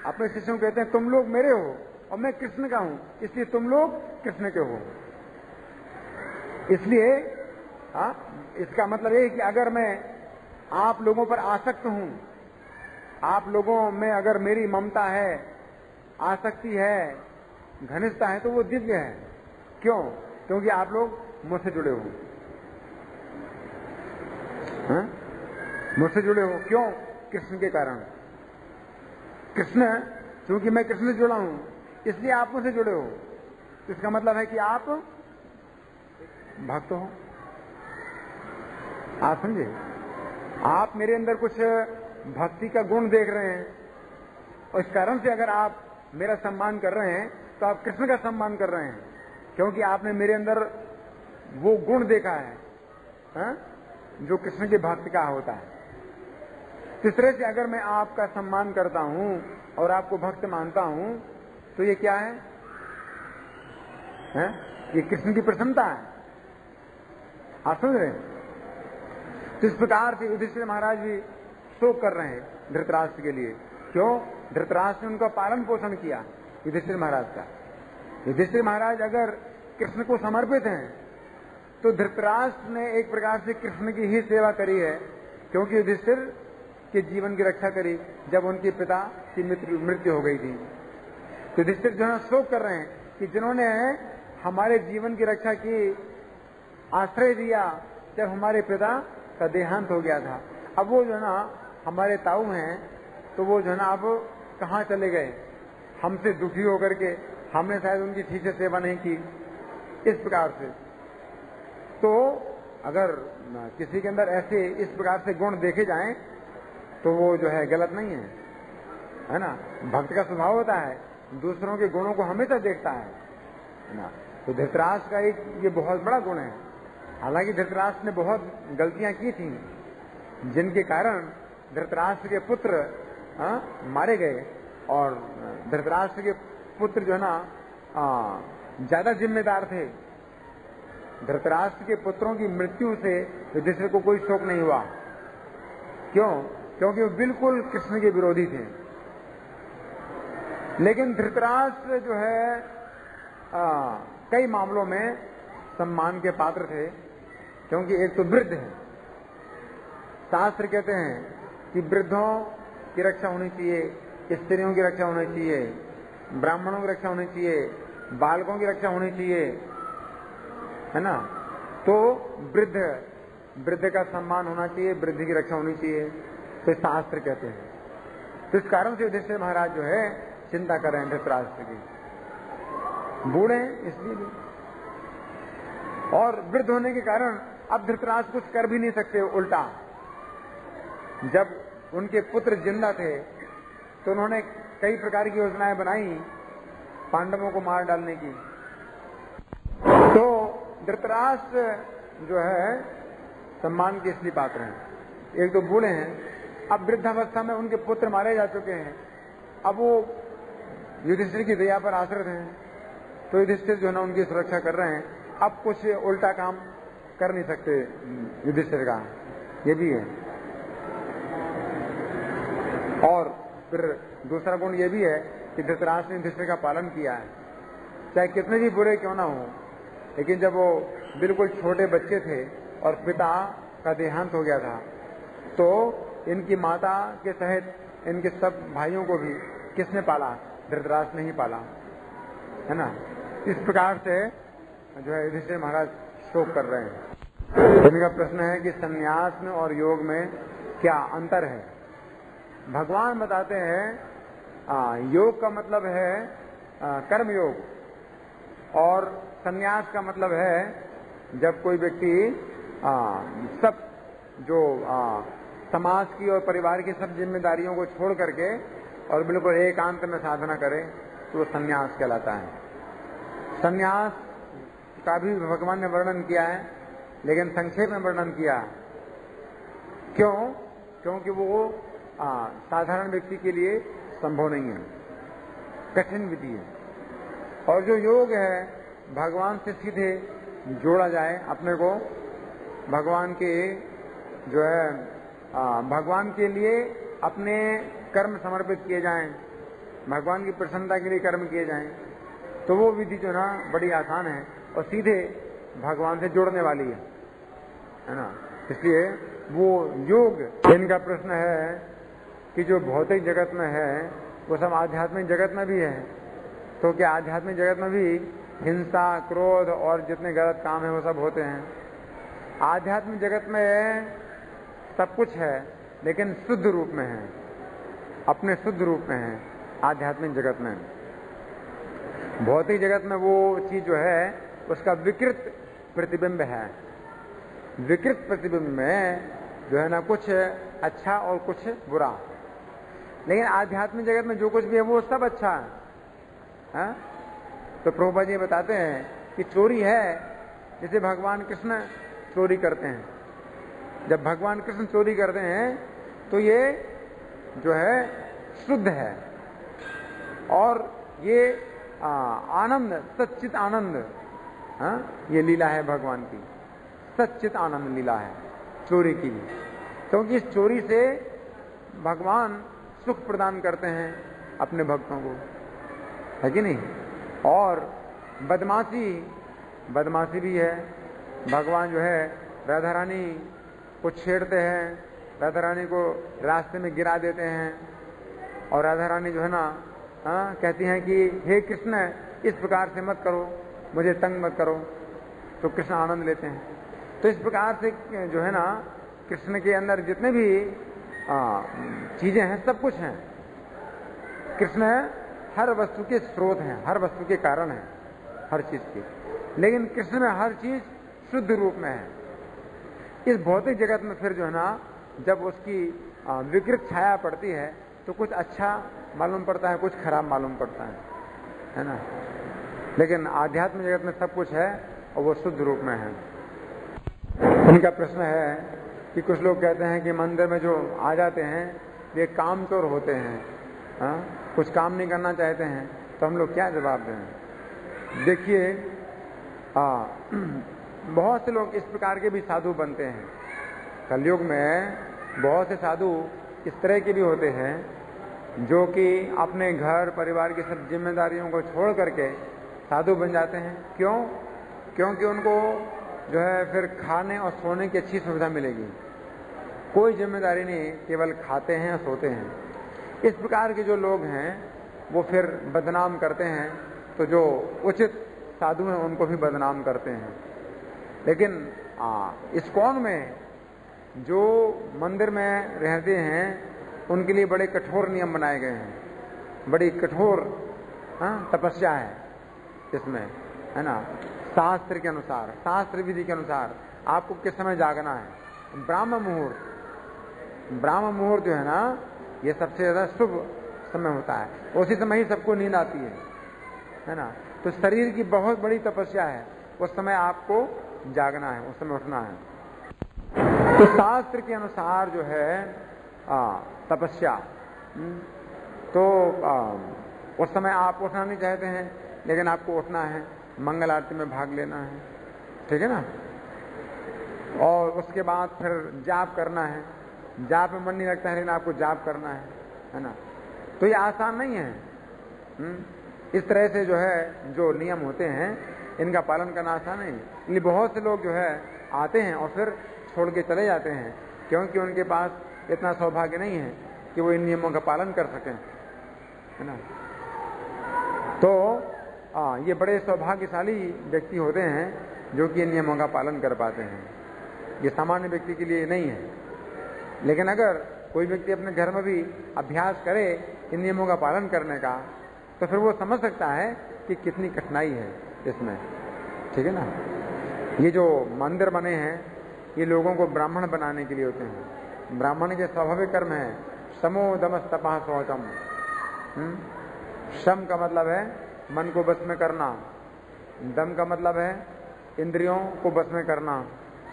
अपने शिष्यों कहते हैं तुम लोग मेरे हो और मैं कृष्ण का हूं, इसलिए तुम लोग कृष्ण के हो। इसलिए इसका मतलब ये कि अगर मैं आप लोगों पर आसक्त हूं, आप लोगों में अगर मेरी ममता है, आसक्ति है, घनिष्ठता है, तो वो दिव्य है। क्यों? क्योंकि आप लोग मुझसे जुड़े हो, मुझसे जुड़े हो। क्यों? कृष्ण के कारण। कृष्ण, क्योंकि मैं कृष्ण से जुड़ा हूं इसलिए आप मुझसे जुड़े हो। इसका मतलब है कि आप भक्त हो। आप समझे? आप मेरे अंदर कुछ भक्ति का गुण देख रहे हैं और इस कारण से अगर आप मेरा सम्मान कर रहे हैं तो आप कृष्ण का सम्मान कर रहे हैं, क्योंकि आपने मेरे अंदर वो गुण देखा है जो कृष्ण के भक्त का होता है। इस तरह से अगर मैं आपका सम्मान करता हूं और आपको भक्त मानता हूं तो ये क्या है? ये कृष्ण की प्रसन्नता है। आप समझ रहे हैं? तो इस प्रकार से युधिष्ठिर महाराज भी शोक कर रहे हैं धृतराष्ट्र के लिए। क्यों? धृतराष्ट्र ने उनका पालन पोषण किया युधिष्ठिर महाराज का। युधिष्ठिर महाराज अगर कृष्ण को समर्पित हैं तो धृतराष्ट्र ने एक प्रकार से कृष्ण की ही सेवा करी है, क्योंकि युधिष्ठिर के जीवन की रक्षा करी जब उनके पिता की मृत्यु हो गई थी। तो युधिष्ठिर जो है शोक कर रहे हैं कि जिन्होंने हमारे जीवन की रक्षा की, आश्रय दिया जब हमारे पिता का देहांत हो गया था, अब वो जो है ना हमारे ताऊ हैं, तो वो जो है ना अब कहाँ चले गए, हमसे दुखी होकर के। हमने शायद उनकी ठीक से सेवा नहीं की, इस प्रकार से। तो अगर किसी के अंदर ऐसे इस प्रकार से गुण देखे जाएं तो वो जो है गलत नहीं है ना। भक्त का स्वभाव होता है दूसरों के गुणों को हमेशा देखता है ना। तो धृतराष्ट्र का एक ये बहुत बड़ा गुण है। हालांकि धृतराष्ट्र ने बहुत गलतियां की थी जिनके कारण धृतराष्ट्र के पुत्र मारे गए, और धृतराष्ट्र के पुत्र जो है ना ज्यादा जिम्मेदार थे। धृतराष्ट्र के पुत्रों की मृत्यु से युधिष्ठिर को कोई शोक नहीं हुआ। क्यों? क्योंकि वो बिल्कुल कृष्ण के विरोधी थे। लेकिन धृतराष्ट्र जो है कई मामलों में सम्मान के पात्र थे, क्योंकि एक तो वृद्ध है। शास्त्र कहते हैं कि वृद्धों की रक्षा होनी चाहिए, स्त्रियों की रक्षा होनी चाहिए, ब्राह्मणों की रक्षा होनी चाहिए, बालकों की रक्षा होनी चाहिए, है ना। तो वृद्ध का सम्मान होना चाहिए, वृद्ध की रक्षा होनी चाहिए, तो शास्त्र कहते हैं। तो इस कारण से युधिष्ठिर महाराज जो है चिंता कर रहे हैं धृतराष्ट्र की। बूढ़े इसलिए भी, और वृद्ध होने के कारण अब धृतराष्ट्र कुछ कर भी नहीं सकते। उल्टा जब उनके पुत्र जिंदा थे तो उन्होंने कई प्रकार की योजनाएं बनाई पांडवों को मार डालने की। तो धृतराष्ट्र जो है सम्मान के इसलिए पात्र हैं। एक तो बूढ़े हैं, अब वृद्धावस्था में उनके पुत्र मारे जा चुके हैं, अब वो युधिष्ठिर की दया पर आश्रित हैं, तो युधिष्ठिर जो है ना उनकी सुरक्षा कर रहे हैं। अब कुछ उल्टा काम कर नहीं सकते युधिष्ठिर का, ये भी है। और फिर दूसरा गुण ये भी है कि धृतराष्ट्र ने युधिष्ठिर का पालन किया है, चाहे कितने भी बुरे क्यों ना हो। लेकिन जब वो बिल्कुल छोटे बच्चे थे और पिता का देहांत हो गया था, तो इनकी माता के सहित इनके सब भाइयों को भी किसने पाला? धृतराष्ट्र ने ही पाला, है ना। इस प्रकार से जो है युधिष्ठिर महाराज शोक कर रहे हैं। इनका प्रश्न है कि संन्यास में और योग में क्या अंतर है? भगवान बताते हैं योग का मतलब है कर्म योग, और संन्यास का मतलब है जब कोई व्यक्ति सब जो समाज की और परिवार की सब जिम्मेदारियों को छोड़ करके और बिल्कुल एकांत में साधना करे तो वो संन्यास कहलाता है। संन्यास का भी भगवान ने वर्णन किया है, लेकिन संक्षेप में वर्णन किया। क्यों? क्योंकि वो साधारण व्यक्ति के लिए संभव नहीं है, कठिन विधि है। और जो योग है भगवान से सीधे जोड़ा जाए, अपने को भगवान के जो है भगवान के लिए अपने कर्म समर्पित किए जाएं, भगवान की प्रसन्नता के लिए कर्म किए जाएं, तो वो विधि जो ना बड़ी आसान है और सीधे भगवान से जोड़ने वाली है ना। इसलिए वो योग, इनका प्रश्न है कि जो भौतिक जगत में है वो सब आध्यात्मिक जगत में भी है, तो क्या आध्यात्मिक जगत में भी हिंसा, क्रोध और जितने गलत काम है वो सब होते हैं? आध्यात्मिक जगत में सब कुछ है, लेकिन शुद्ध रूप में है, अपने शुद्ध रूप में है आध्यात्मिक जगत में। भौतिक जगत में वो चीज जो है उसका विकृत प्रतिबिंब है। विकृत प्रतिबिंब में जो है ना कुछ अच्छा और कुछ बुरा, लेकिन आध्यात्मिक जगत में जो कुछ भी है वो सब अच्छा है। तो प्रभुपाद जी बताते हैं कि चोरी है, जैसे भगवान कृष्ण चोरी करते हैं। जब भगवान कृष्ण चोरी करते हैं तो ये जो है शुद्ध है, और ये आनंद, सच्चित आनंद, ये लीला है भगवान की, सच्चित आनंद लीला है चोरी की। क्योंकि इस चोरी से भगवान सुख प्रदान करते हैं अपने भक्तों को, है कि नहीं? और बदमाशी भी है। भगवान जो है राधा रानी को छेड़ते हैं, राधा रानी को रास्ते में गिरा देते हैं, और राधा रानी जो है ना कहती हैं कि हे कृष्ण, इस प्रकार से मत करो, मुझे तंग मत करो। तो कृष्ण आनंद लेते हैं। तो इस प्रकार से जो है ना कृष्ण के अंदर जितने भी चीजें हैं सब कुछ हैं। कृष्ण हर वस्तु के स्रोत हैं, हर वस्तु के कारण हैं, हर चीज के। लेकिन कृष्ण में हर चीज शुद्ध रूप में है। इस भौतिक जगत में फिर जो है ना जब उसकी विकृत छाया पड़ती है तो कुछ अच्छा मालूम पड़ता है, कुछ खराब मालूम पड़ता है ना। लेकिन आध्यात्मिक जगत में सब कुछ है और वो शुद्ध रूप में है। उनका प्रश्न है कि कुछ लोग कहते हैं कि मंदिर में जो आ जाते हैं ये कामचोर होते हैं, कुछ काम नहीं करना चाहते हैं, तो हम लोग क्या जवाब दें? देखिए, बहुत से लोग इस प्रकार के भी साधु बनते हैं। कलयुग में बहुत से साधु इस तरह के भी होते हैं जो कि अपने घर परिवार की सब जिम्मेदारियों को छोड़ करके साधु बन जाते हैं। क्यों? क्योंकि उनको जो है फिर खाने और सोने की अच्छी सुविधा मिलेगी, कोई जिम्मेदारी नहीं, केवल खाते हैं और सोते हैं। इस प्रकार के जो लोग हैं वो फिर बदनाम करते हैं, तो जो उचित साधु हैं उनको भी बदनाम करते हैं। लेकिन इस्कॉन में जो मंदिर में रहते हैं उनके लिए बड़े कठोर नियम बनाए गए हैं, बड़ी कठोर तपस्या है इसमें, है ना। शास्त्र के अनुसार, शास्त्र विधि के अनुसार आपको किस समय जागना है। ब्राह्म मुहूर्त जो है ना ये सबसे ज्यादा शुभ समय होता है, उसी समय ही सबको नींद आती है ना। तो शरीर की बहुत बड़ी तपस्या है, उस समय आपको जागना है, उस समय उठना है। तो शास्त्र के अनुसार जो है तपस्या, तो उस समय आप उठना नहीं चाहते हैं, लेकिन आपको उठना है, मंगल आरती में भाग लेना है, ठीक है ना। और उसके बाद फिर जाप करना है। जाप में मन नहीं लगता है, लेकिन आपको जाप करना है ना। तो ये आसान नहीं है। इस तरह से जो है जो नियम होते हैं इनका पालन करना आसान नहीं। इसलिए बहुत से लोग जो है आते हैं और फिर छोड़ के चले जाते हैं, क्योंकि उनके पास इतना सौभाग्य नहीं है कि वो इन नियमों का पालन कर सकें, है ना। तो ये बड़े सौभाग्यशाली व्यक्ति होते हैं जो कि इन नियमों का पालन कर पाते हैं। ये सामान्य व्यक्ति के लिए नहीं है। लेकिन अगर कोई व्यक्ति अपने घर में भी अभ्यास करे इन नियमों का पालन करने का, तो फिर वो समझ सकता है कि कितनी कठिनाई है इसमें, ठीक है ना। ये जो मंदिर बने हैं ये लोगों को ब्राह्मण बनाने के लिए होते हैं। ब्राह्मण के स्वाभाविक कर्म है समो दमस तपः शौचम। शम का मतलब है मन को बस में करना, दम का मतलब है इंद्रियों को बस में करना,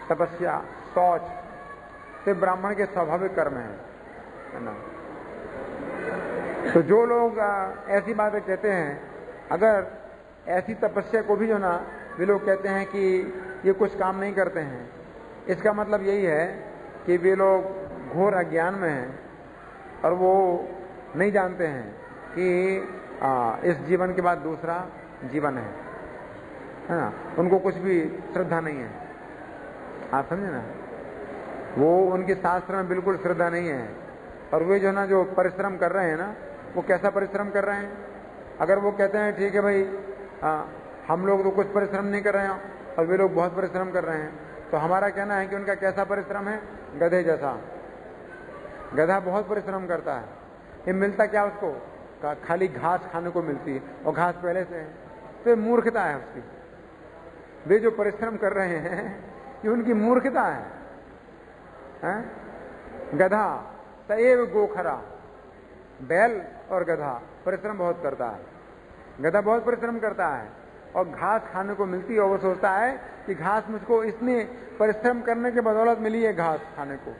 तपस्या, शौच, तो ब्राह्मण के स्वाभाविक कर्म है ना। तो जो लोग ऐसी बातें कहते हैं, अगर ऐसी तपस्या को भी जो ना वे लोग कहते हैं कि ये कुछ काम नहीं करते हैं, इसका मतलब यही है कि वे लोग घोर अज्ञान में हैं और वो नहीं जानते हैं कि इस जीवन के बाद दूसरा जीवन है ना। उनको कुछ भी श्रद्धा नहीं है, आप समझे ना। वो उनके शास्त्र में बिल्कुल श्रद्धा नहीं है। और वे जो ना जो परिश्रम कर रहे हैं ना, वो कैसा परिश्रम कर रहे हैं। अगर वो कहते हैं ठीक है भाई हम लोग तो कुछ परिश्रम नहीं कर रहे हैं और वे लोग बहुत परिश्रम कर रहे हैं, तो हमारा कहना है कि उनका कैसा परिश्रम है, गधे जैसा। गधा बहुत परिश्रम करता है, ये मिलता क्या उसको, खाली घास खाने को मिलती है और घास पहले से है, तो ये मूर्खता है उसकी। वे जो परिश्रम कर रहे हैं ये उनकी मूर्खता है। गधा सएव गोखरा, बैल और गधा परिश्रम बहुत करता है। गधा बहुत परिश्रम करता है और घास खाने को मिलती है और वो सोचता है कि घास मुझको इसने परिश्रम करने के बदौलत मिली है घास खाने को,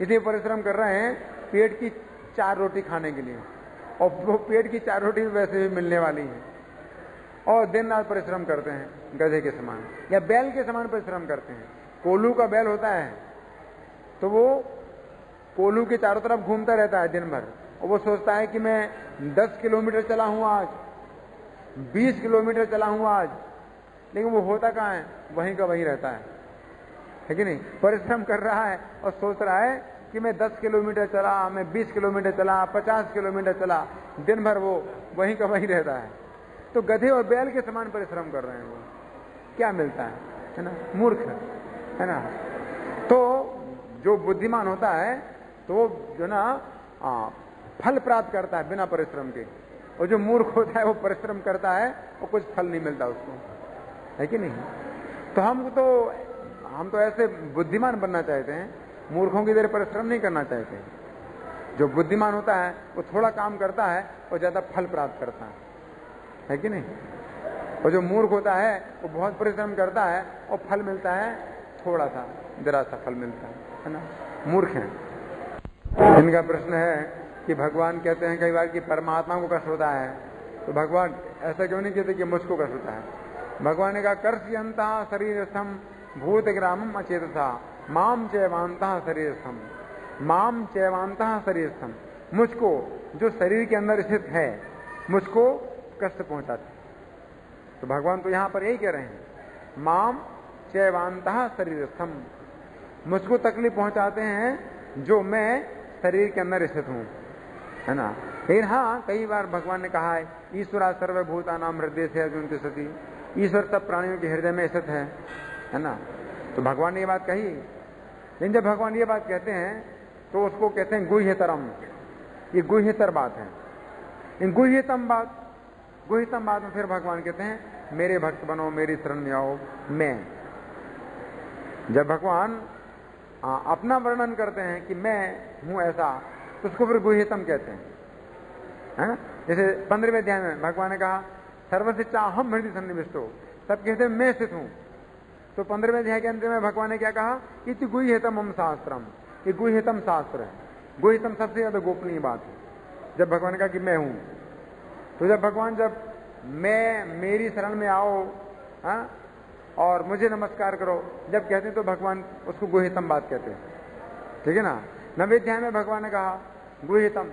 इसलिए परिश्रम कर रहे हैं पेट की 4 रोटी खाने के लिए, और वो पेट की 4 रोटी वैसे भी मिलने वाली है। और दिन रात परिश्रम करते हैं गधे के समान या बैल के समान परिश्रम करते हैं। कोल्हू का बैल होता है तो वो कोल्हू के चारों तरफ घूमता रहता है दिन भर, और वो सोचता है कि मैं 10 किलोमीटर चला हूं आज, 20 किलोमीटर चला हूं आज, लेकिन वो होता कहाँ है, वहीं का वहीं रहता है कि नहीं। परिश्रम कर रहा है और सोच रहा है कि मैं 10 किलोमीटर चला, मैं 20 किलोमीटर चला, 50 किलोमीटर चला, दिन भर वो वहीं का वहीं रहता है। तो गधे और बैल के समान परिश्रम कर रहे हैं वो, क्या मिलता है ना, मूर्ख है ना। तो जो बुद्धिमान होता है तो वो जो ना फल प्राप्त करता है बिना परिश्रम के, और जो मूर्ख होता है वो परिश्रम करता है और कुछ फल नहीं मिलता उसको, है कि नहीं। तो हम तो ऐसे बुद्धिमान बनना चाहते हैं, मूर्खों की तरह परिश्रम नहीं करना चाहते। जो बुद्धिमान होता है वो थोड़ा काम करता है और ज्यादा फल प्राप्त करता है कि नहीं। और जो मूर्ख होता है वो बहुत परिश्रम करता है और फल मिलता है थोड़ा सा, जरा सा फल मिलता है ना। मूर्ख हैं। इनका प्रश्न है कि भगवान कहते हैं कई बार कि परमात्मा को कष्ट होता है, तो भगवान ऐसा क्यों नहीं कहते कि मुझको कष्ट होता है। भगवान ने कहा कर्षयन्ता शरीरस्थम भूत ग्रामम अचेतसा माम चैवांता शरीरस्थम, माम चैवांता शरीरस्थम, मुझको जो शरीर के अंदर स्थित है मुझको कष्ट पहुंचाते। तो भगवान तो यहां पर यही कह रहे हैं, माम चैवांता शरीरस्थम, मुझको तकलीफ पहुंचाते हैं जो मैं शरीर के अंदर स्थित हूं, है ना। लेकिन हाँ, कई बार भगवान ने कहा है ईश्वरा सर्वभूतानां हृदय से अर्जुन तिष्ठति, ईश्वर सब प्राणियों के हृदय में स्थित है ना। तो भगवान ने ये बात कही। लेकिन जब भगवान ये बात कहते हैं तो उसको कहते हैं गुह्यतरम, ये गुह्यतर बात है। इन गुह्यतम बात में फिर भगवान कहते हैं मेरे भक्त बनो, मेरी शरण में आओ। मैं, जब भगवान अपना वर्णन करते हैं कि मैं हूं ऐसा, तो उसको फिर गुह्यतम कहते हैं। जैसे 15वें अध्याय में भगवान ने कहा सर्वशिक्षा हम हृदय सन्निविष्टो, सब कहते हैं मैं स्थित हूं। तो 15वें अध्याय के अंत में भगवान ने क्या कहा, इति गुह्यतम हम शास्त्रम, ये गुह्यतम शास्त्र है। गुह्यतम सबसे ज्यादा गोपनीय बात है। जब भगवान ने कहा कि मैं हूं, तो जब भगवान जब मैं मेरी शरण में आओ और मुझे नमस्कार करो जब कहते हैं तो भगवान उसको गुह्यतम बात कहते हैं, ठीक है ना। 9वें अध्याय में भगवान ने कहा गुह्यतम,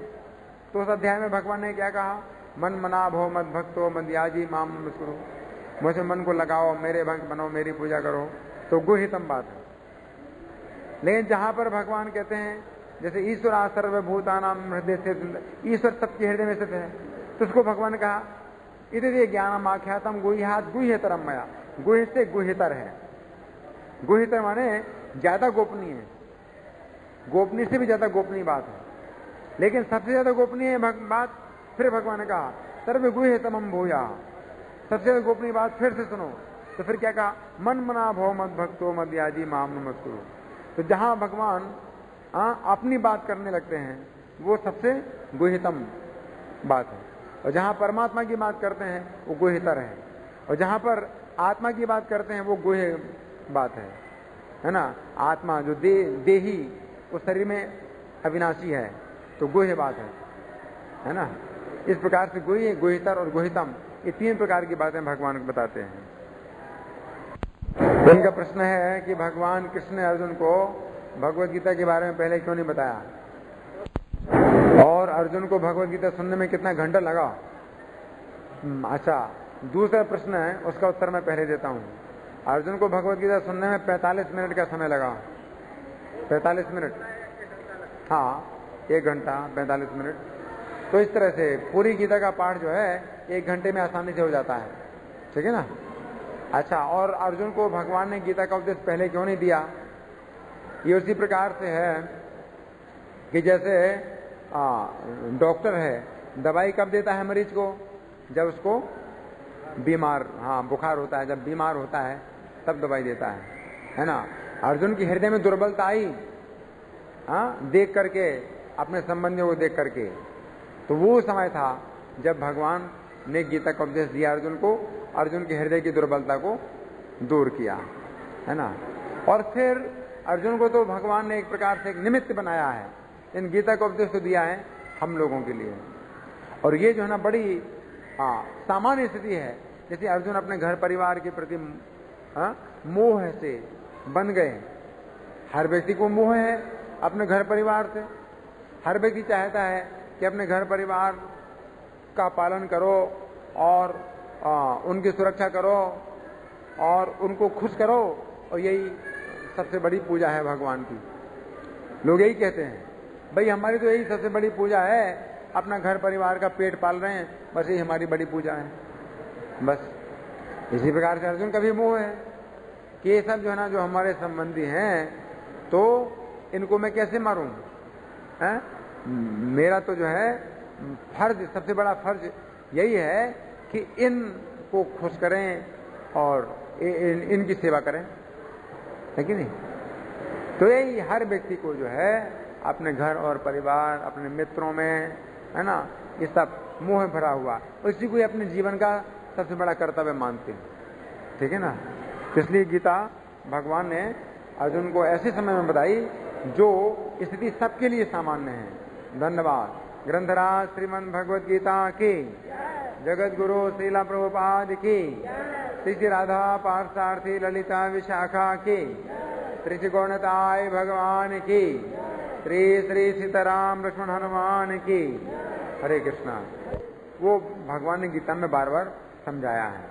तो उस अध्याय में भगवान ने क्या कहा, मन मना भो मद भक्तो मदयाजी माम नमस्कुरो, मुझे मन को लगाओ, मेरे भक्त बनो, मेरी पूजा करो, तो गुह्यतम बात है। लेकिन जहां पर भगवान कहते हैं जैसे ईश्वर सर्वभूतानां हृदय से, ईश्वर सबके हृदय में स्थित है, तो उसको भगवान ने कहा इति ज्ञानम आख्यातम गुह्यात् गुह्यतरम मया, गुह्य से गुह्यतर है। गुह्यतर माने ज्यादा गोपनीय है, गोपनीय से भी ज्यादा गोपनीय बात है। लेकिन सबसे ज्यादा गोपनीय बात फिर भगवान ने कहा सर्व गुह्यतमम भूया, सबसे ज्यादा गोपनीय बात फिर से सुनो, तो फिर क्या कहा, मन मना भव मद भक्तो मद्याजी माम नमः करो। तो जहां भगवान अपनी बात करने लगते हैं वो सबसे गुह्यतम बात है, और जहां परमात्मा की बात करते हैं वो गुह्यतर है, और जहां पर आत्मा की बात करते हैं वो गुह्य बात है ना। आत्मा जो देही उस शरीर में अविनाशी है, तो गुह्य बात है ना। इस प्रकार से गुह्य, गुह्यतर और गुह्यतम, ये 3 प्रकार की बातें भगवान को बताते हैं। इनका प्रश्न है कि भगवान कृष्ण ने अर्जुन को भगवत गीता के बारे में पहले क्यों नहीं बताया, और अर्जुन को भगवत गीता सुनने में कितना घंटा लगा। अच्छा, दूसरा प्रश्न है, उसका उत्तर मैं पहले देता हूं। अर्जुन को भगवत गीता सुनने में 45 मिनट का समय लगा। 45 मिनट, हाँ, 1 घंटा 45 मिनट। तो इस तरह से पूरी गीता का पाठ जो है 1 घंटे में आसानी से हो जाता है, ठीक है ना। अच्छा, और अर्जुन को भगवान ने गीता का उपदेश पहले क्यों नहीं दिया, ये उसी प्रकार से है कि जैसे डॉक्टर है, दवाई कब देता है मरीज को, जब उसको बीमार, बुखार होता है, जब बीमार होता है तब दवाई देता है ना। अर्जुन की हृदय में दुर्बलता आई, देख करके, अपने संबंधियों को देख करके, तो वो समय था जब भगवान ने गीता का उपदेश दिया अर्जुन को, अर्जुन के हृदय की दुर्बलता को दूर किया, है ना। और फिर अर्जुन को तो भगवान ने एक प्रकार से एक निमित्त बनाया है, इन गीता का उपदेश तो दिया है हम लोगों के लिए। और ये जो है ना बड़ी सामान्य स्थिति है, जैसे अर्जुन अपने घर परिवार के प्रति मोह से बन गए। हर व्यक्ति को मोह है अपने घर परिवार से, हर व्यक्ति चाहता है कि अपने घर परिवार का पालन करो और उनकी सुरक्षा करो और उनको खुश करो, और यही सबसे बड़ी पूजा है भगवान की। लोग यही कहते हैं, भाई हमारी तो यही सबसे बड़ी पूजा है, अपना घर परिवार का पेट पाल रहे हैं, बस यही हमारी बड़ी पूजा है। बस इसी प्रकार से अर्जुन का भी मोह है कि ये सब जो है ना, जो हमारे संबंधी हैं, तो इनको मैं कैसे मारूं, मेरा तो जो है फर्ज, सबसे बड़ा फर्ज यही है कि इनको खुश करें और इनकी सेवा करें, है कि नहीं। तो यही हर व्यक्ति को जो है अपने घर और परिवार, अपने मित्रों में, है ना, ये सब मोह भरा हुआ, इसी को अपने जीवन का सबसे बड़ा कर्तव्य मानते हैं, ठीक है ना। इसलिए गीता भगवान ने अर्जुन को ऐसे समय में बताई जो स्थिति सबके लिए सामान्य है। धन्यवाद। ग्रंथराज श्रीमद् भगवद गीता की, जगत गुरु श्रीला प्रभुपाद की, श्री राधा पार्थसारथी ललिता विशाखा की, श्री गौणताय भगवान की, श्री श्री सीताराम लक्ष्मण हनुमान की। हरे कृष्णा। वो भगवान ने गीता में बार बार समझाया है।